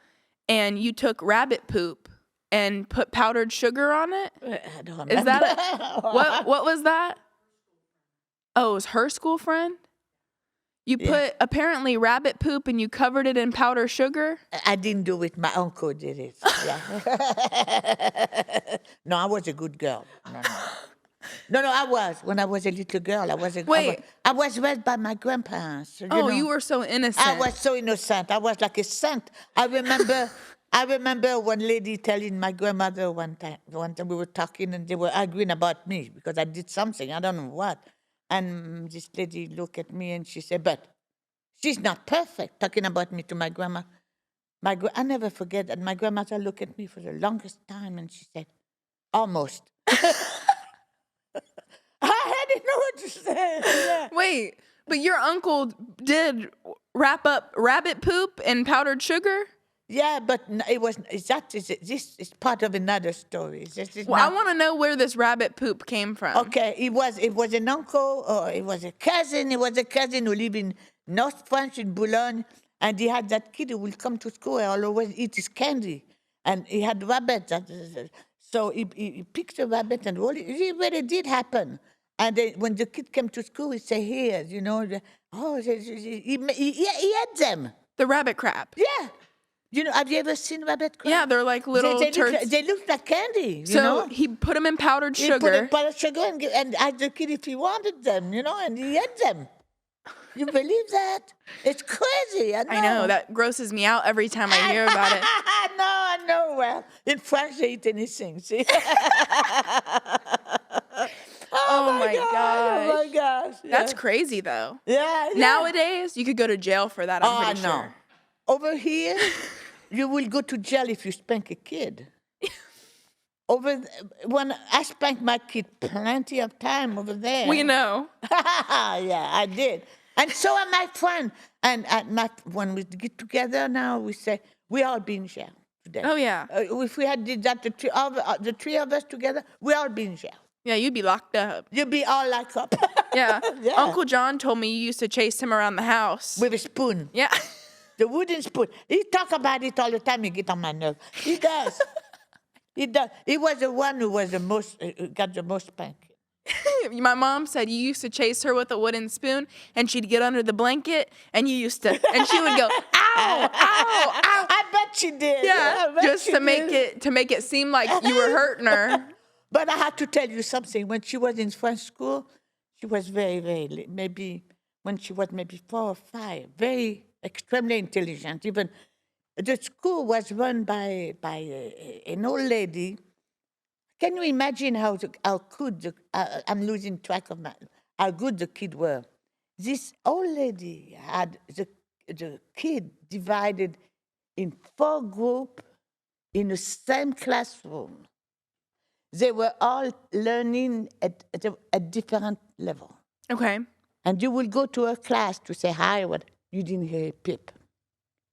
and you took rabbit poop and put powdered sugar on it. I don't remember. Is that what was that? Oh, it was her school friend? You put apparently rabbit poop and you covered it in powdered sugar? I didn't do it. My uncle did it. Yeah. No, I was a good girl. No, I was. When I was a little girl, I was raised by my grandparents. You were so innocent. I was so innocent. I was like a saint. I remember one lady telling my grandmother one time we were talking and they were arguing about me because I did something. I don't know what. And this lady looked at me and she said, "But she's not perfect," talking about me to my grandma. I never forget that my grandmother looked at me for the longest time and she said, "Almost." I didn't know what to say. Yeah. Wait, but your uncle did wrap up rabbit poop in powdered sugar? Yeah, but it was this is part of another story. I want to know where this rabbit poop came from. Okay, it was an uncle or it was a cousin. It was a cousin who lived in North France in Boulogne, and he had that kid who will come to school and always eat his candy, and he had rabbits. So he picked a rabbit and rolled it. It really did happen. And then when the kid came to school, he said, "Here, he ate them." The rabbit crap. Yeah. Have you ever seen rabbit crab? Yeah, they're like little turds. They look like candy. So he put them in powdered sugar. He put in powdered sugar and asked the kid if he wanted them, and he ate them. You believe that? It's crazy. I know. That grosses me out every time I hear about it. I know. Well, in France, they eat anything, see? Oh my gosh. Oh my gosh. Yeah. That's crazy, though. Yeah. Nowadays, you could go to jail for that, I'm pretty sure. Over here, you will go to jail if you spank a kid. When I spanked my kid plenty of time over there. We know. Yeah, I did. And so are my friend. And when we get together now, we say, we all be in jail today. Oh, yeah. If we had did that, the three of us together, we all be in jail. Yeah, you'd be locked up. You'd be all locked up. Yeah. Yeah. Uncle John told me you used to chase him around the house. With a spoon. Yeah. The wooden spoon. He talk about it all the time. He get on my nerves. He does. He does. He was the one who was got the most spanking. My mom said you used to chase her with a wooden spoon, and she'd get under the blanket, and she would go, "Ow, ow, ow!" I bet she did. Yeah, just to make it seem like you were hurting her. But I had to tell you something. When she was in French school, she was very, very when she was maybe 4 or 5, very extremely intelligent. Even the school was run by an old lady. Can you imagine how good I'm losing track of how good the kids were? This old lady had the kid divided in 4 groups in the same classroom. They were all learning at a different level. Okay. And you will go to a class to say hi, you didn't hear a pip,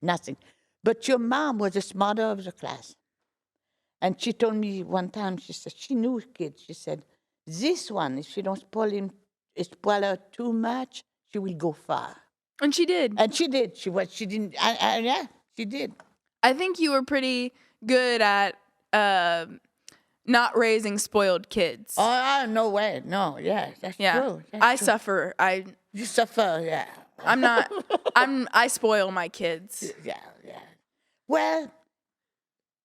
nothing. But your mom was the smarter of the class. And she told me one time, she said, she knew kids. She said, this one, if she don't spoil her too much, she will go far. And she did. And she did. She didn't, yeah, she did. I think you were pretty good at not raising spoiled kids. Oh, no way. No, yeah, that's true. I suffer. You suffer, yeah. I spoil my kids. Yeah. Well,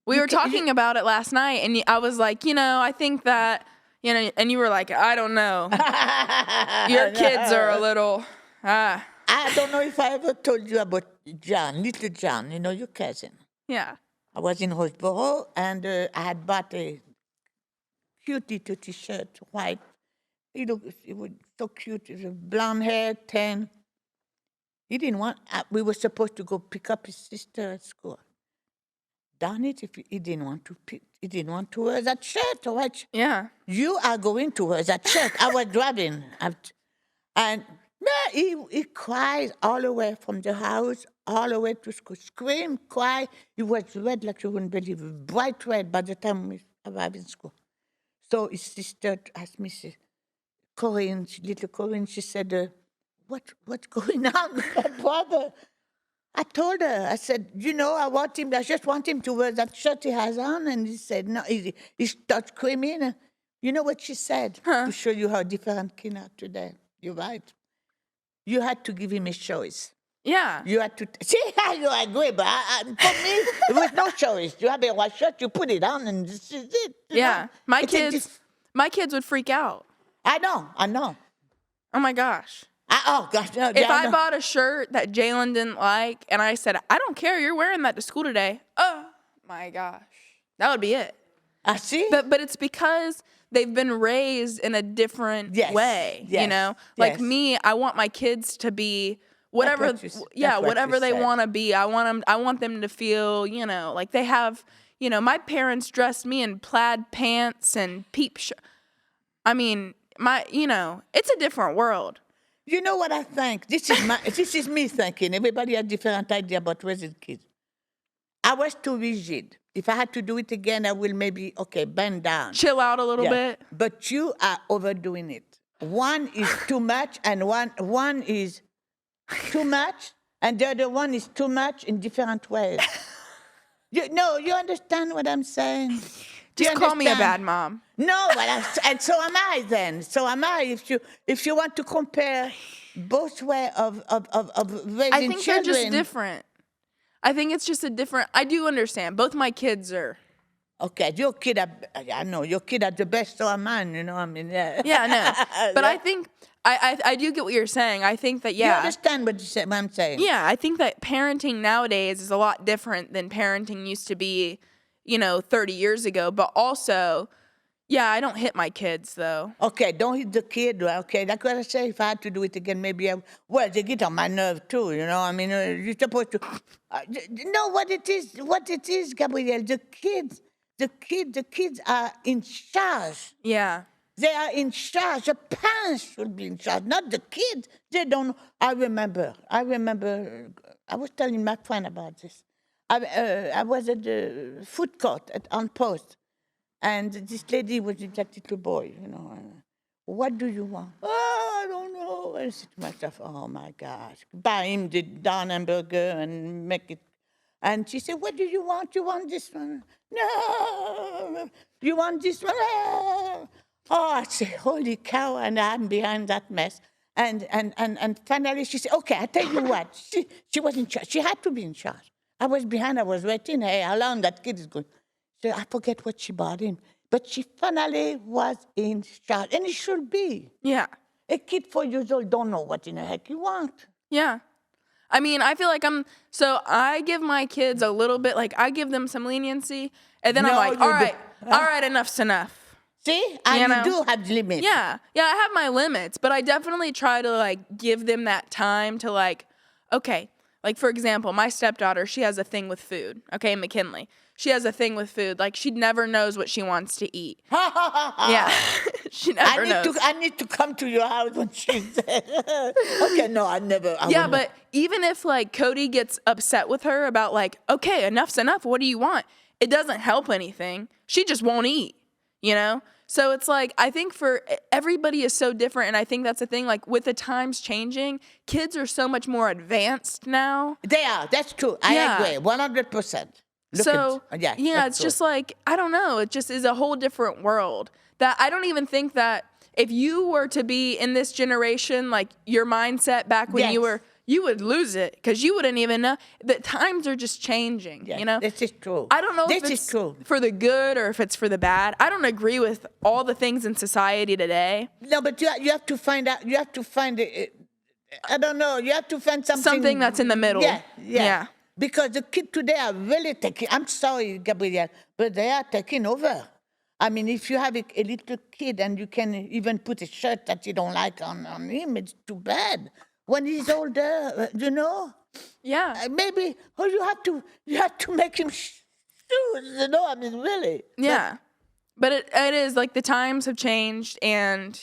we were talking about it last night, and I was like, I think that, and you were like, I don't know. Your kids are a little, I I don't know if I ever told you about John, little John, your cousin. Yeah. I was in Roseboro, and I had bought a cute little T-shirt, white. It was so cute. It was blonde hair, tan. He didn't want. We were supposed to go pick up his sister at school. Darn it! If he didn't want to he didn't want to wear that shirt. Or what? Yeah. You are going to wear that shirt. I was driving, and he cried all the way from the house all the way to school. Scream, cry. He was red like you wouldn't believe it, bright red by the time we arrived in school. So his sister asked me, Corinne, little Corinne, she said, what's going on with my brother? I told her, I said, I just want him to wear that shirt he has on. And he said, no, he started screaming. You know what she said? To show you how different kids are today. You're right. You had to give him a choice. Yeah. You had to, see how you agree, but for me, there was no choice. You have a white shirt, you put it on, and this is it. Yeah. My kids would freak out. I know. Oh my gosh. Oh gosh, no. If I bought a shirt that Jalen didn't like and I said, I don't care, you're wearing that to school today. Oh my gosh. That would be it. I see. But it's because they've been raised in a different way, Like me, I want my kids to be whatever whatever they want to be. I want them to feel, like they have, my parents dressed me in plaid pants and I mean, it's a different world. You know what I think? This is me thinking. Everybody has different idea about raising kids. I was too rigid. If I had to do it again, I will maybe, bend down. Chill out a little bit. But you are overdoing it. One is too much, and one is too much, and the other one is too much in different ways. You understand what I'm saying? Just call me a bad mom. No, and so am I then. So am I. If you want to compare both ways of raising I think children. they're just different. I think it's just I do understand. Both my kids are. Okay, your kid I know, your kid are the best, so am mine, I mean. Yeah, no. But I think, I do get what you're saying. I think that, You understand what I'm saying? Yeah, I think that parenting nowadays is a lot different than parenting used to be, 30 years ago. But also, I don't hit my kids, though. Okay, don't hit the kid. Okay, that's what I say. If I had to do it again, maybe they get on my nerve, too, I mean, you're supposed to... know what it is, Gabrielle. The kids are in charge. Yeah. They are in charge. The parents should be in charge, not the kids. They don't. I remember. I was telling my friend about this. I was at the food court on Post, and this lady was with that little boy. What do you want? Oh, I don't know. I said to myself, oh my gosh, buy him the darn hamburger and make it. And she said, what do you want? You want this one? No. You want this one? No. Oh, I said, holy cow, and I'm behind that mess. And finally she said, okay, I tell you what. She was in charge. She had to be in charge. I was behind, I was waiting. Hey, how long that kid is going? So I forget what she bought him. But she finally was in charge. And it should be. Yeah. A kid 4 years old don't know what in the heck you want. Yeah. I mean, I feel like I give my kids a little bit, I give them some leniency, and then I'm like, all right, enough's enough. See? And you do have limits. Yeah. Yeah, I have my limits, but I definitely try to, give them that time to, okay. For example, my stepdaughter, she has a thing with food, okay, McKinley. She has a thing with food. She never knows what she wants to eat. Yeah. She never knows. I need to come to your house when she's there. Okay, no, I never. But even if, Cody gets upset with her about, okay, enough's enough, what do you want? It doesn't help anything. She just won't eat, So it's I think for everybody is so different. And I think that's the thing, with the times changing, kids are so much more advanced now. They are. That's true. I agree. 100%. It's just I don't know. It just is a whole different world that I don't even think that if you were to be in this generation, your mindset back when you would lose it because you wouldn't even know. The times are just changing, This is true. I don't know if it's for the good or if it's for the bad. I don't agree with all the things in society today. No, but you have to find out. You have to find I don't know. You have to find something. Something that's in the middle. Yeah. Because the kids today are really taking, I'm sorry, Gabrielle, but they are taking over. I mean, if you have a little kid and you can even put a shirt that you don't like on him, it's too bad. When he's older, Yeah. maybe, you have to make him shoes, I mean, really. Yeah. But it is like the times have changed, and,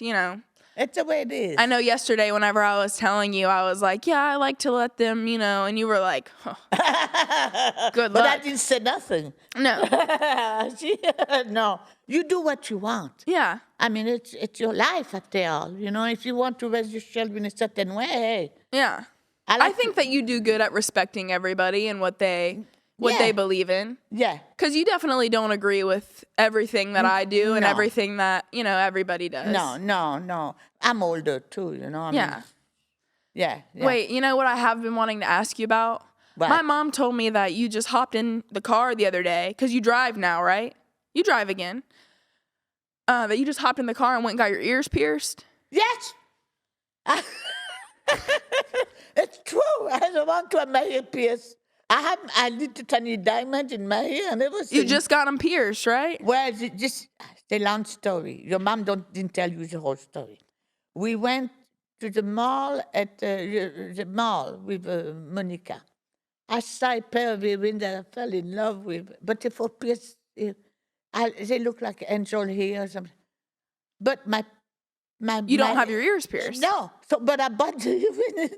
It's the way it is. I know yesterday whenever I was telling you, I was like, yeah, I like to let them, and you were like, huh, good luck. But I didn't say nothing. No. No. You do what you want. Yeah. I mean, it's your life after all. If you want to raise your children a certain way, hey. Yeah. I I think that you do good at respecting everybody and what they believe in. Yeah. Because you definitely don't agree with everything that I do and No. everything that, everybody does. No. I'm older too, I mean, Yeah. Yeah. Wait, you know what I have been wanting to ask you about? What? My mom told me that you just hopped in the car the other day, because you drive now, right? You drive again. That you just hopped in the car and went and got your ears pierced. Yes. It's true. I don't want to have my ear pierced. I did a tiny diamond in my ear and everything. You just got them pierced, right? Well, just the long story. Your mom didn't tell you the whole story. We went to the mall with Monica. I saw a pair of earrings that I fell in love with, but they for pierced. They look like angel hair or something. But You don't have your ears pierced. No. But I bought the earring.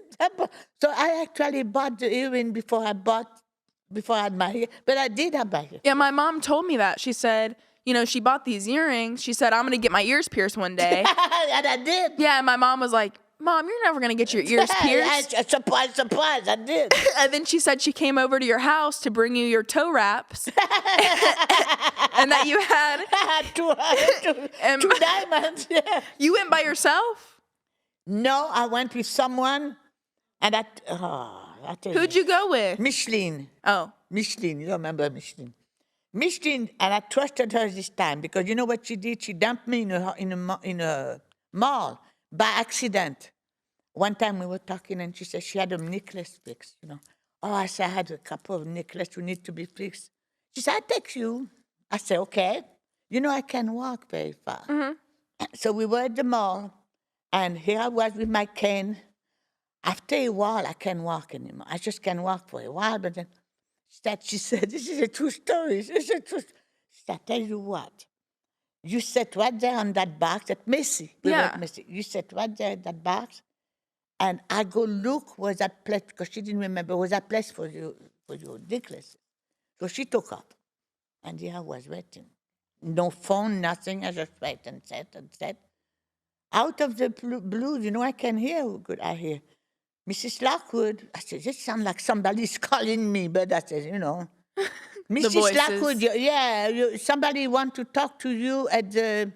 So I actually bought the earring before I had my hair. But I did have my hair. Yeah, my mom told me that. She said, she bought these earrings. She said, I'm going to get my ears pierced one day. And I did. Yeah, and my mom was like, Mom, you're never going to get your ears pierced. Surprise, I did. And then she said she came over to your house to bring you your toe wraps. And that you had... I had two diamonds. Yeah. You went by yourself? No, I went with someone. And I tell Who'd you go with? Micheline. Oh. Micheline, you remember Micheline. Micheline, and I trusted her this time because you know what she did? She dumped me in a mall by accident. One time we were talking and she said she had a necklace fixed, Oh, I said, I had a couple of necklaces who need to be fixed. She said, I'll take you. I said, okay. I can walk very far. Mm-hmm. So we were at the mall and here I was with my cane. After a while, I can't walk anymore. I just can't walk for a while, but then she said, this is a true story. This is a true story. She said, I tell you what. You sat right there on that box at Macy. You sat right there at that box, and I go look where that place, because she didn't remember, was that place for your necklace. So she took off, and here I was waiting. No phone, nothing. I just wait and sat. Out of the blue, I can hear how good I hear. Mrs. Lockwood. I said, this sounds like somebody's calling me, but I said, Mrs. Lockwood, somebody want to talk to you at the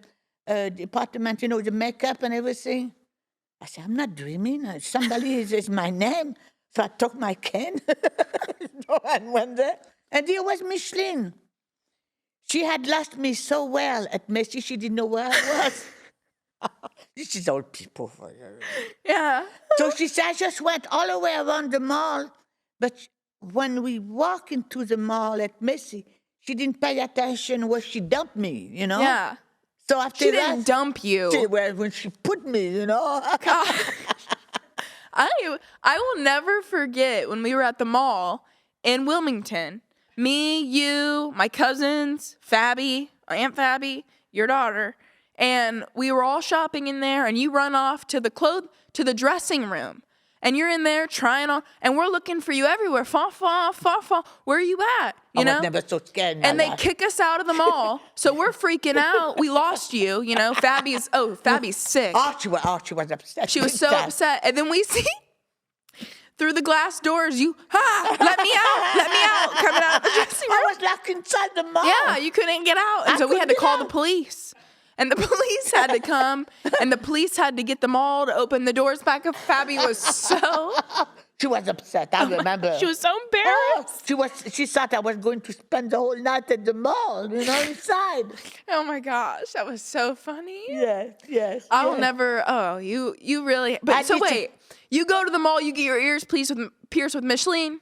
department, the makeup and everything. I said, I'm not dreaming. Somebody is my name. So I took my cane and went there. And here was Micheline. She had lost me so well at Macy, she didn't know where I was. This is old people for you. Yeah. So she said, I just went all the way around the mall, but when we walk into the mall at Macy, she didn't pay attention where she dumped me, Yeah. So after she didn't dump you. When she put me, Gosh. I will never forget when we were at the mall in Wilmington. Me, you, my cousins, Fabby, Aunt Fabby, your daughter, and we were all shopping in there, and you run off to the dressing room. And you're in there trying on, and we're looking for you everywhere. Fa. Where are you at? I was never so scared in my And they life. kick us out of the mall, so we're freaking out. We lost you. Fabby's sick. She was upset. She was so upset. And then we see through the glass doors, let me out, coming out of the dressing room. I was locked inside the mall. Yeah, you couldn't get out, and so we had to call the police. And the police had to come, and the police had to get them all to open the doors back up. Fabby was so... She was upset. I remember. She was so embarrassed. She thought I was going to spend the whole night at the mall, inside. Oh my gosh, that was so funny. Yes. I will never. Oh, you really. But so wait, you go to the mall, you get your ears pierced with Micheline.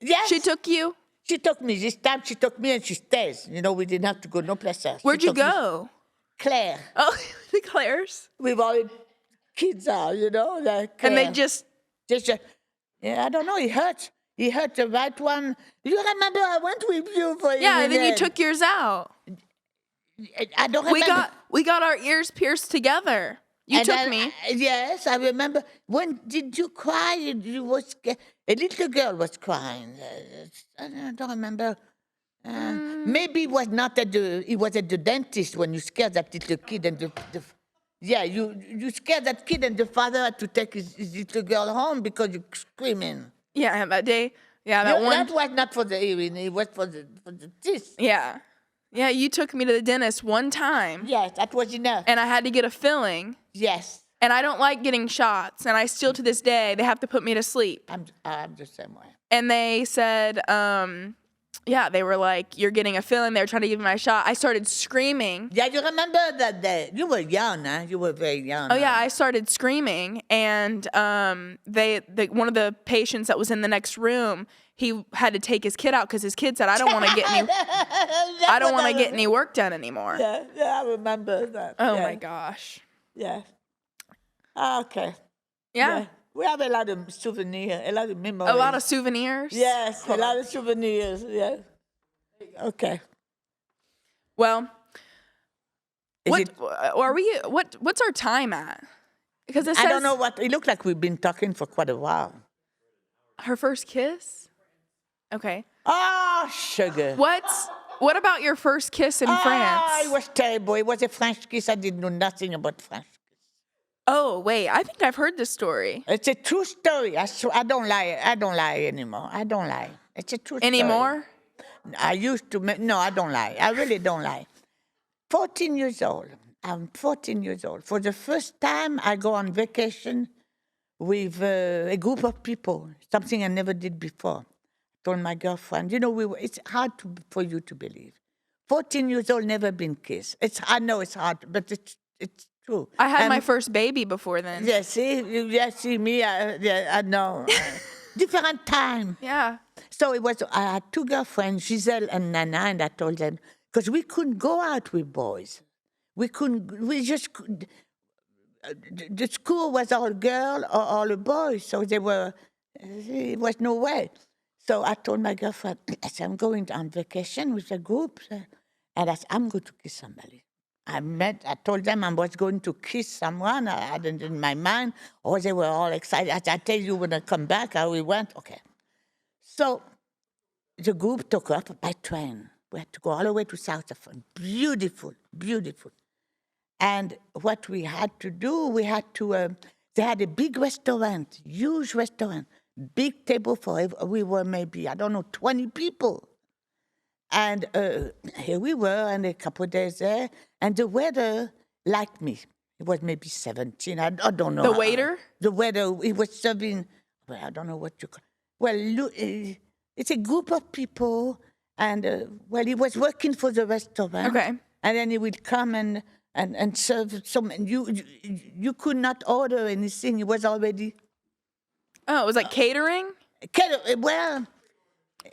Yes. She took you. She took me. This time she took me and she stays. We didn't have to go no place else. Where'd you go? Claire. Oh, the Claire's. We've all kids are, like. And they just. I don't know. He hurt. He hurt the right one. You remember I went with you for. Yeah, and then you took yours out. I don't remember. We got our ears pierced together. You took me. Yes, I remember. When did you cry? You was scared. A little girl was crying. I don't remember. Maybe it was not it was at the dentist when you scared that little kid and you scared that kid and the father had to take his little girl home because you screaming. Yeah, that day. Yeah, that one. That was not for the hearing. It was for the teeth. Yeah. Yeah, you took me to the dentist one time. Yes, that was enough. And I had to get a filling. Yes. And I don't like getting shots. And I still, to this day, they have to put me to sleep. I'm the same way. And they said, they were like, you're getting a filling. They were trying to give me my shot. I started screaming. Yeah, you remember that day? You were young, huh? You were very young. Oh, yeah, I started screaming. And one of the patients that was in the next room, he had to take his kid out because his kid said, I don't want to get any work done anymore. Yeah, I remember that. Oh, my gosh. Yeah. Okay. Yeah. We have a lot of souvenirs, a lot of memories. A lot of souvenirs? Yes, a lot of souvenirs, yeah. Okay. Well, what's our time at? Because it says, I don't know it looked like we've been talking for quite a while. Her first kiss? Okay. Oh, sugar. What about your first kiss in France? It was terrible. It was a French kiss. I didn't know nothing about French kiss. Oh, wait. I think I've heard this story. It's a true story. I don't lie. I don't lie anymore. I don't lie. It's a true story. Anymore? I used to. No, I don't lie. I really don't lie. 14 years old. I'm 14 years old. For the first time, I go on vacation with a group of people, something I never did before. Told my girlfriend, it's hard for you to believe. 14 years old, never been kissed. I know it's hard, but it's true. I had my first baby before then. Yeah, see me. I know. Different time. Yeah. So I had two girlfriends, Giselle and Nana, and I told them, because we couldn't go out with boys. We just couldn't. The school was all girl or all boys, so it was no way. So I told my girlfriend, I said, I'm going on vacation with a group, and I said, I'm going to kiss somebody. I told them I was going to kiss someone. I had it in my mind. Oh, they were all excited. I tell you when I come back, how we went. Okay. So the group took up by train. We had to go all the way to South Africa. Beautiful, beautiful. And what we had to do, they had a big restaurant, huge restaurant, big table for, we were maybe, 20 people. And here we were, and a couple of days there, and the waiter liked me. It was maybe 17, I don't know. The waiter? The waiter, he was serving, I don't know what you call it. Well, look, it's a group of people, and, he was working for the restaurant. Okay. And then he would come and serve some, and you could not order anything. It was already. Oh, it was like catering? Well,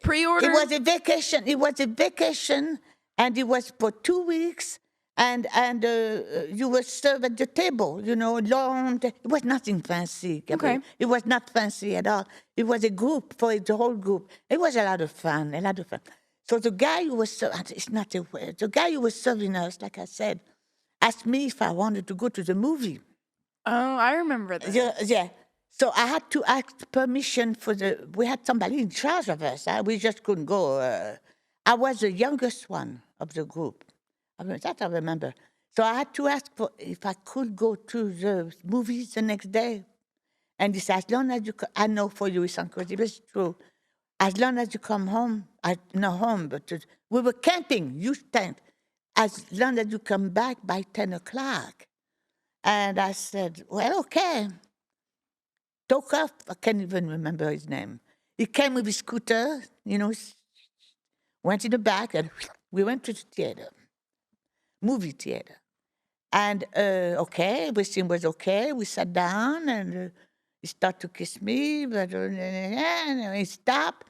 pre-order? It was a vacation. And it was for 2 weeks, and you were served at the table, long. It was nothing fancy. Okay. It was not fancy at all. It was a group, for the whole group. It was a lot of fun, So the guy who was the guy who was serving us, like I said, asked me if I wanted to go to the movie. Oh, I remember that. Yeah. So I had to ask permission we had somebody in charge of us. We just couldn't go. I was the youngest one of the group. That I remember. So I had to ask if I could go to the movies the next day. And he said, as long as you I know for you it's uncrazy, but it's true. As long as you come home, not home, but we were camping, huge tent. As long as you come back by 10 o'clock. And I said, well, okay. Stoker, I can't even remember his name. He came with his scooter, went in the back, and we went to the theater, movie theater. And okay, everything was okay. We sat down, and he started to kiss me, but and he stopped.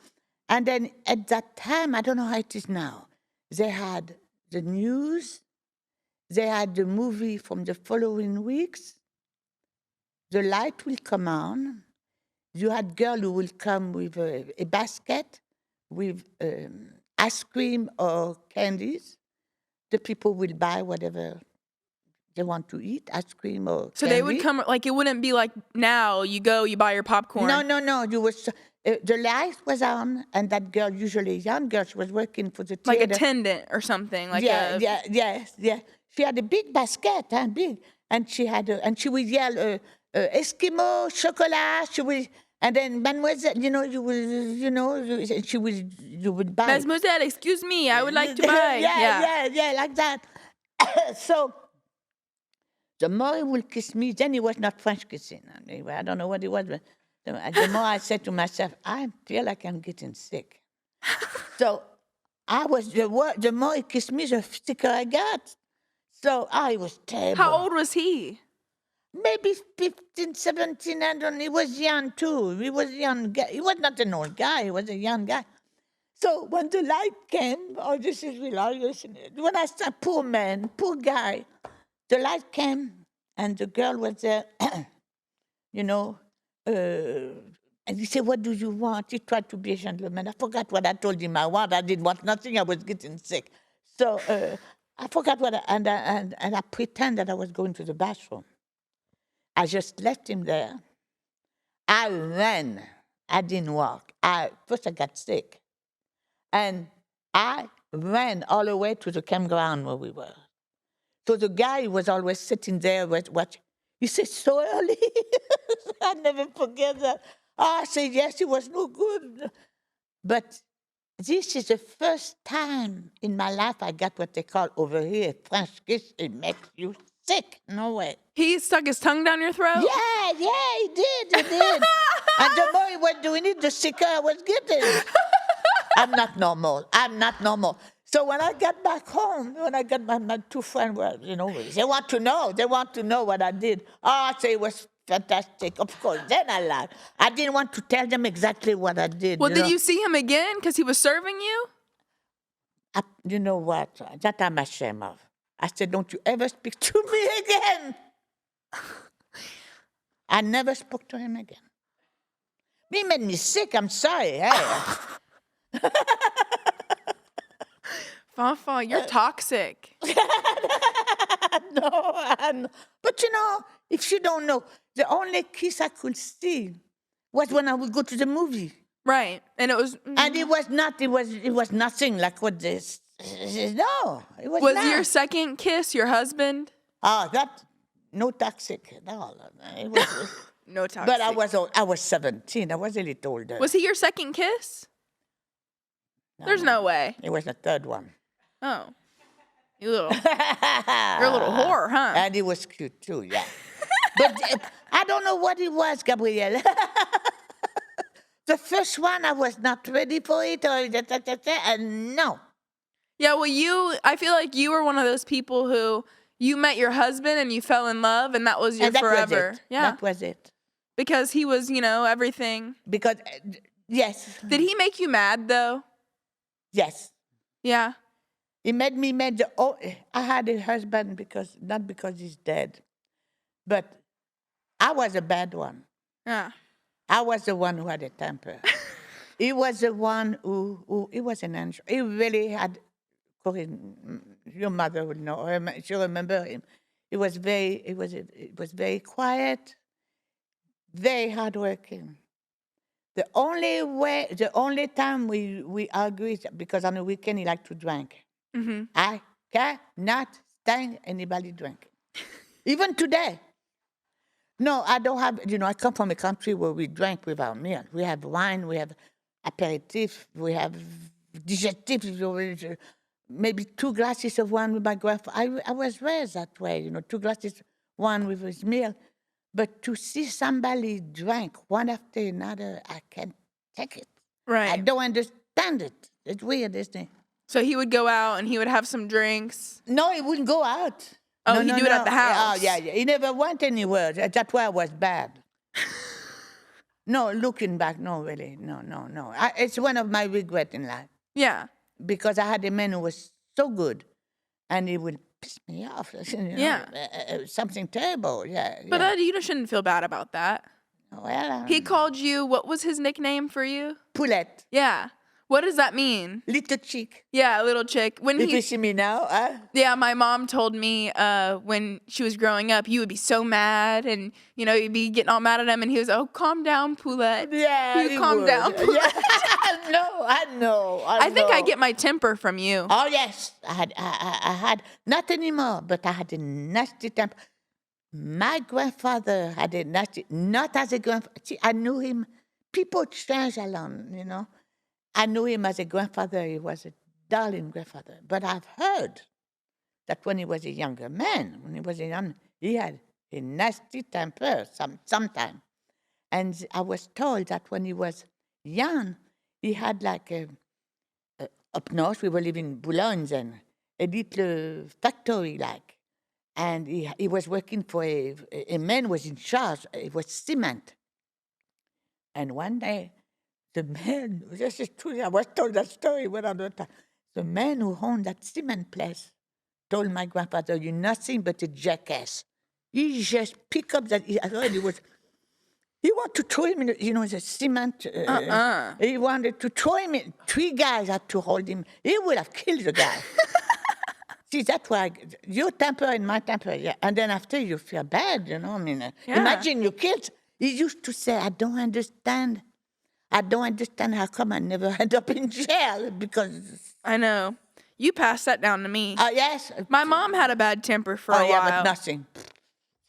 And then at that time, I don't know how it is now, they had the news, they had the movie from the following weeks. The light will come on. You had girl who will come with a basket with ice cream or candies. The people will buy whatever they want to eat, ice cream or So candy. they would come, like, it wouldn't be like now you go, you buy your popcorn. No. The light was on, and that girl, usually a young girl, she was working for the Like theater. attendant or something. Like Yes. She had a big basket, big, and she would yell, Eskimo, chocolat. She would, and then Mademoiselle, you would buy. Mademoiselle, excuse me, I would like to buy. yeah, like that. So the more he will kiss me, then it was not French kissing. I don't know what it was, but the more I said to myself, I feel like I'm getting sick. So the more he kissed me, the sicker I got. So it was terrible. How old was he? Maybe 15, 17, I don't know. He was young too. He was a young guy. He was not an old guy. He was a young guy. So when the light came, this is hilarious. When I said, poor man, poor guy, the light came and the girl was there, and he said, what do you want? He tried to be a gentleman. I forgot what I told him I want. I didn't want nothing. I was getting sick. So I forgot and I pretend that I was going to the bathroom. I just left him there. I ran. I didn't walk. First I got sick. And I ran all the way to the campground where we were. So the guy was always sitting there watching. He said, so early? I never forget that. I said, yes, it was no good. But this is the first time in my life I got what they call over here a French kiss. It makes you sick. No way. He stuck his tongue down your throat? Yeah, he did. And the more he was doing it, the sicker I was getting. I'm not normal. So when I got back home, when I got my two friends, they want to know what I did. I say it was fantastic. Of course, then I laughed. I didn't want to tell them exactly what I did. Well, did you see him again because he was serving you? You know what? That I'm ashamed of. I said, don't you ever speak to me again. I never spoke to him again. He made me sick. I'm sorry. Hey. Fafa, you're toxic. No. But if you don't know, the only kiss I could see was when I would go to the movie. Right. And it was... And it was nothing like what this. No, it was Was not. your second kiss your husband? That, no toxic. No. It was, No toxic. but I was 17. I was a little older. Was he your second kiss? No, There's no way. It was the third one. Oh. You're a little whore, huh? And it was cute too, yeah. But I don't know what it was, Gabrielle. The first one, I was not ready for it, and no. Yeah, well, I feel like you were one of those people who you met your husband and you fell in love, and that was your forever. Was it. Yeah, that was it. Because he was, everything. Because yes. Did he make you mad though? Yes. Yeah. He made me mad. I had a husband not because he's dead, but I was a bad one. Yeah. I was the one who had a temper. He was the one who he was an angel. He really had. Corinne, your mother would know him. She'll remember him. It was very quiet, very hardworking. The only time we argued, because on the weekend he liked to drink. Mm-hmm. I cannot stand anybody drinking. Even today. No, I don't have, I come from a country where we drink with our meal. We have wine, we have aperitif, we have digestif, maybe 2 glasses of wine with my grandfather. I was raised that way, 2 glasses, one with his meal. But to see somebody drink one after another, I can't take it. I Right. don't understand it. It's weird, isn't it? So he would go out and he would have some drinks. No, he wouldn't go out. Oh, no, he'd no, do it at no. the house. Oh, yeah, yeah. He never went anywhere. That's why I was bad. No, looking back, no, really. No, no, no. It's one of my regrets in life Yeah. because I had a man who was so good and he would piss me off. Yeah. Something terrible. Yeah. But yeah. you shouldn't feel bad about that. Well, He called you, what was his nickname for you? Poulette, Yeah. What does that mean? little chick. Yeah, little chick. When If you see me now, yeah, my mom told me when she was growing up, you would be so mad and, you'd be getting all mad at him and he was, oh, calm down, Poulette. yeah, You he calm would. down, Poulette. Yeah. I know. I think I get my temper from you. Oh yes, I had not anymore, but I had a nasty temper. My grandfather had a nasty, not as a grandfather. See, I knew him. People change along. I knew him as a grandfather. He was a darling grandfather. But I've heard that when he was a younger man, he had a nasty temper sometime. And I was told that when he was young, he had like up north, we were living in Boulogne then, a little factory like. And he was working for a man was in charge. It was cement. And one day, the man, this is true, I was told that story one other time. The man who owned that cement place told my grandfather, you're nothing but a jackass. He just picked up that, I heard he wanted to throw him in, the cement. He wanted to throw him in. 3 guys had to hold him. He would have killed the guy. See, that's why your temper and my temper, yeah. And then after you feel bad, Imagine your kids. He used to say, I don't understand how come I never end up in jail because... I know. You passed that down to me. Yes. My mom had a bad temper for a while. Yeah, but nothing.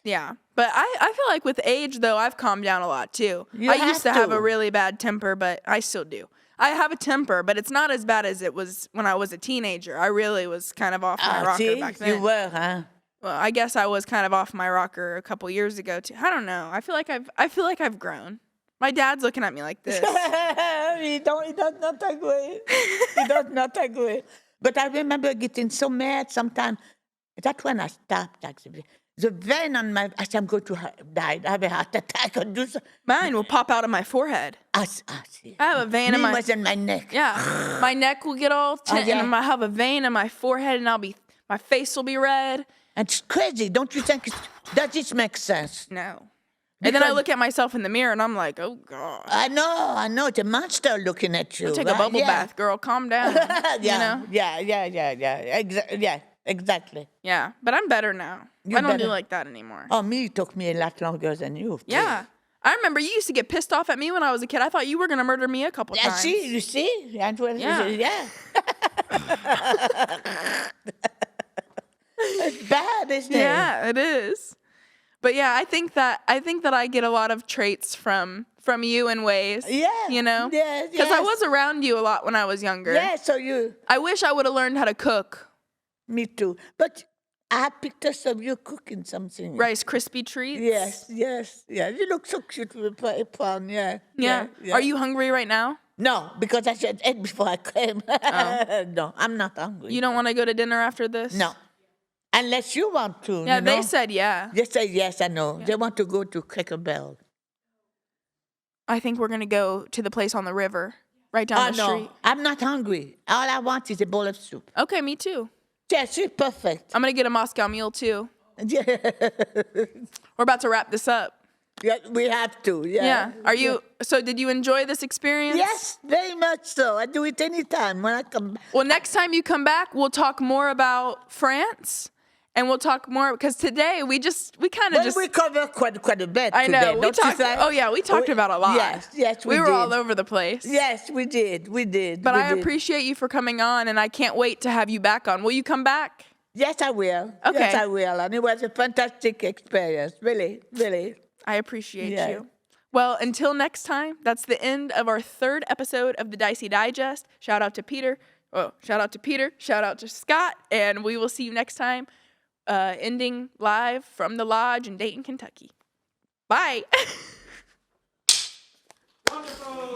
Yeah. But I feel like with age, though, I've calmed down a lot, too. You I used to have to. a really bad temper, but I still do. I have a temper, but it's not as bad as it was when I was a teenager. I really was kind of off my rocker back then. You were, huh? Well, I guess I was kind of off my rocker a couple years ago, too. I don't know. I feel like I've grown. My dad's looking at me like this. He does not agree. He does not agree. But I remember getting so mad sometimes. That's when I stopped, actually. The vein on my... I said, I'm going to die. I have a heart attack or do something. Mine will pop out of my forehead. I see. I have a vein in my... Mine was in my neck. Yeah. My neck will get all tense, yeah. and I have a vein in my forehead, and my face will be red. And it's crazy. Don't you think... Does this make sense? No. And then I look at myself in the mirror, and I'm like, oh, God. I know. It's a monster looking at you. Take a bubble bath, girl. Calm down. Yeah. Yeah, exactly. Yeah, but I'm better now. I don't do like that anymore. Oh, me, it took me a lot longer than you. Yeah. I remember you used to get pissed off at me when I was a kid. I thought you were going to murder me a couple times. You see? Yeah. It's bad, isn't it? Yeah, it is. But yeah, I think that I get a lot of traits from you in ways. Yeah. Yeah. Because I was around you a lot when I was younger. Yeah, so you... I wish I would have learned how to cook. Me too. But I have pictures of you cooking something. Rice Krispie treats? Yes. Yeah, you look so cute with a prawn, yeah. Are you hungry right now? No, because I should eat before I came. Oh. No, I'm not hungry. You don't want to go to dinner after this? No. Unless you want to. Yeah, they said yeah. They said yes, I know. Yeah. They want to go to Cracker Barrel. I think we're going to go to the place on the river, right down the street. I'm not hungry. All I want is a bowl of soup. Okay, me too. Yes, it's perfect. I'm going to get a Moscow Mule too. Yeah. We're about to wrap this up. Yeah, we have to. Yeah. So did you enjoy this experience? Yes, very much so. I do it anytime when I come back. Well, next time you come back, we'll talk more about France. And we'll talk more because today we cover quite a bit. I know. Today, We talked about a lot. Yes, we were all over the place. Yes, we did. But I appreciate you for coming on, and I can't wait to have you back on. Will you come back? Yes, I will. Okay. Yes, I will. And it was a fantastic experience. Really. I appreciate you. Well, until next time, that's the end of our 3rd episode of the Dicey Digest. Shout out to Peter. Shout out to Scott, and we will see you next time. Ending live from the lodge in Dayton, Kentucky. Bye. Wonderful.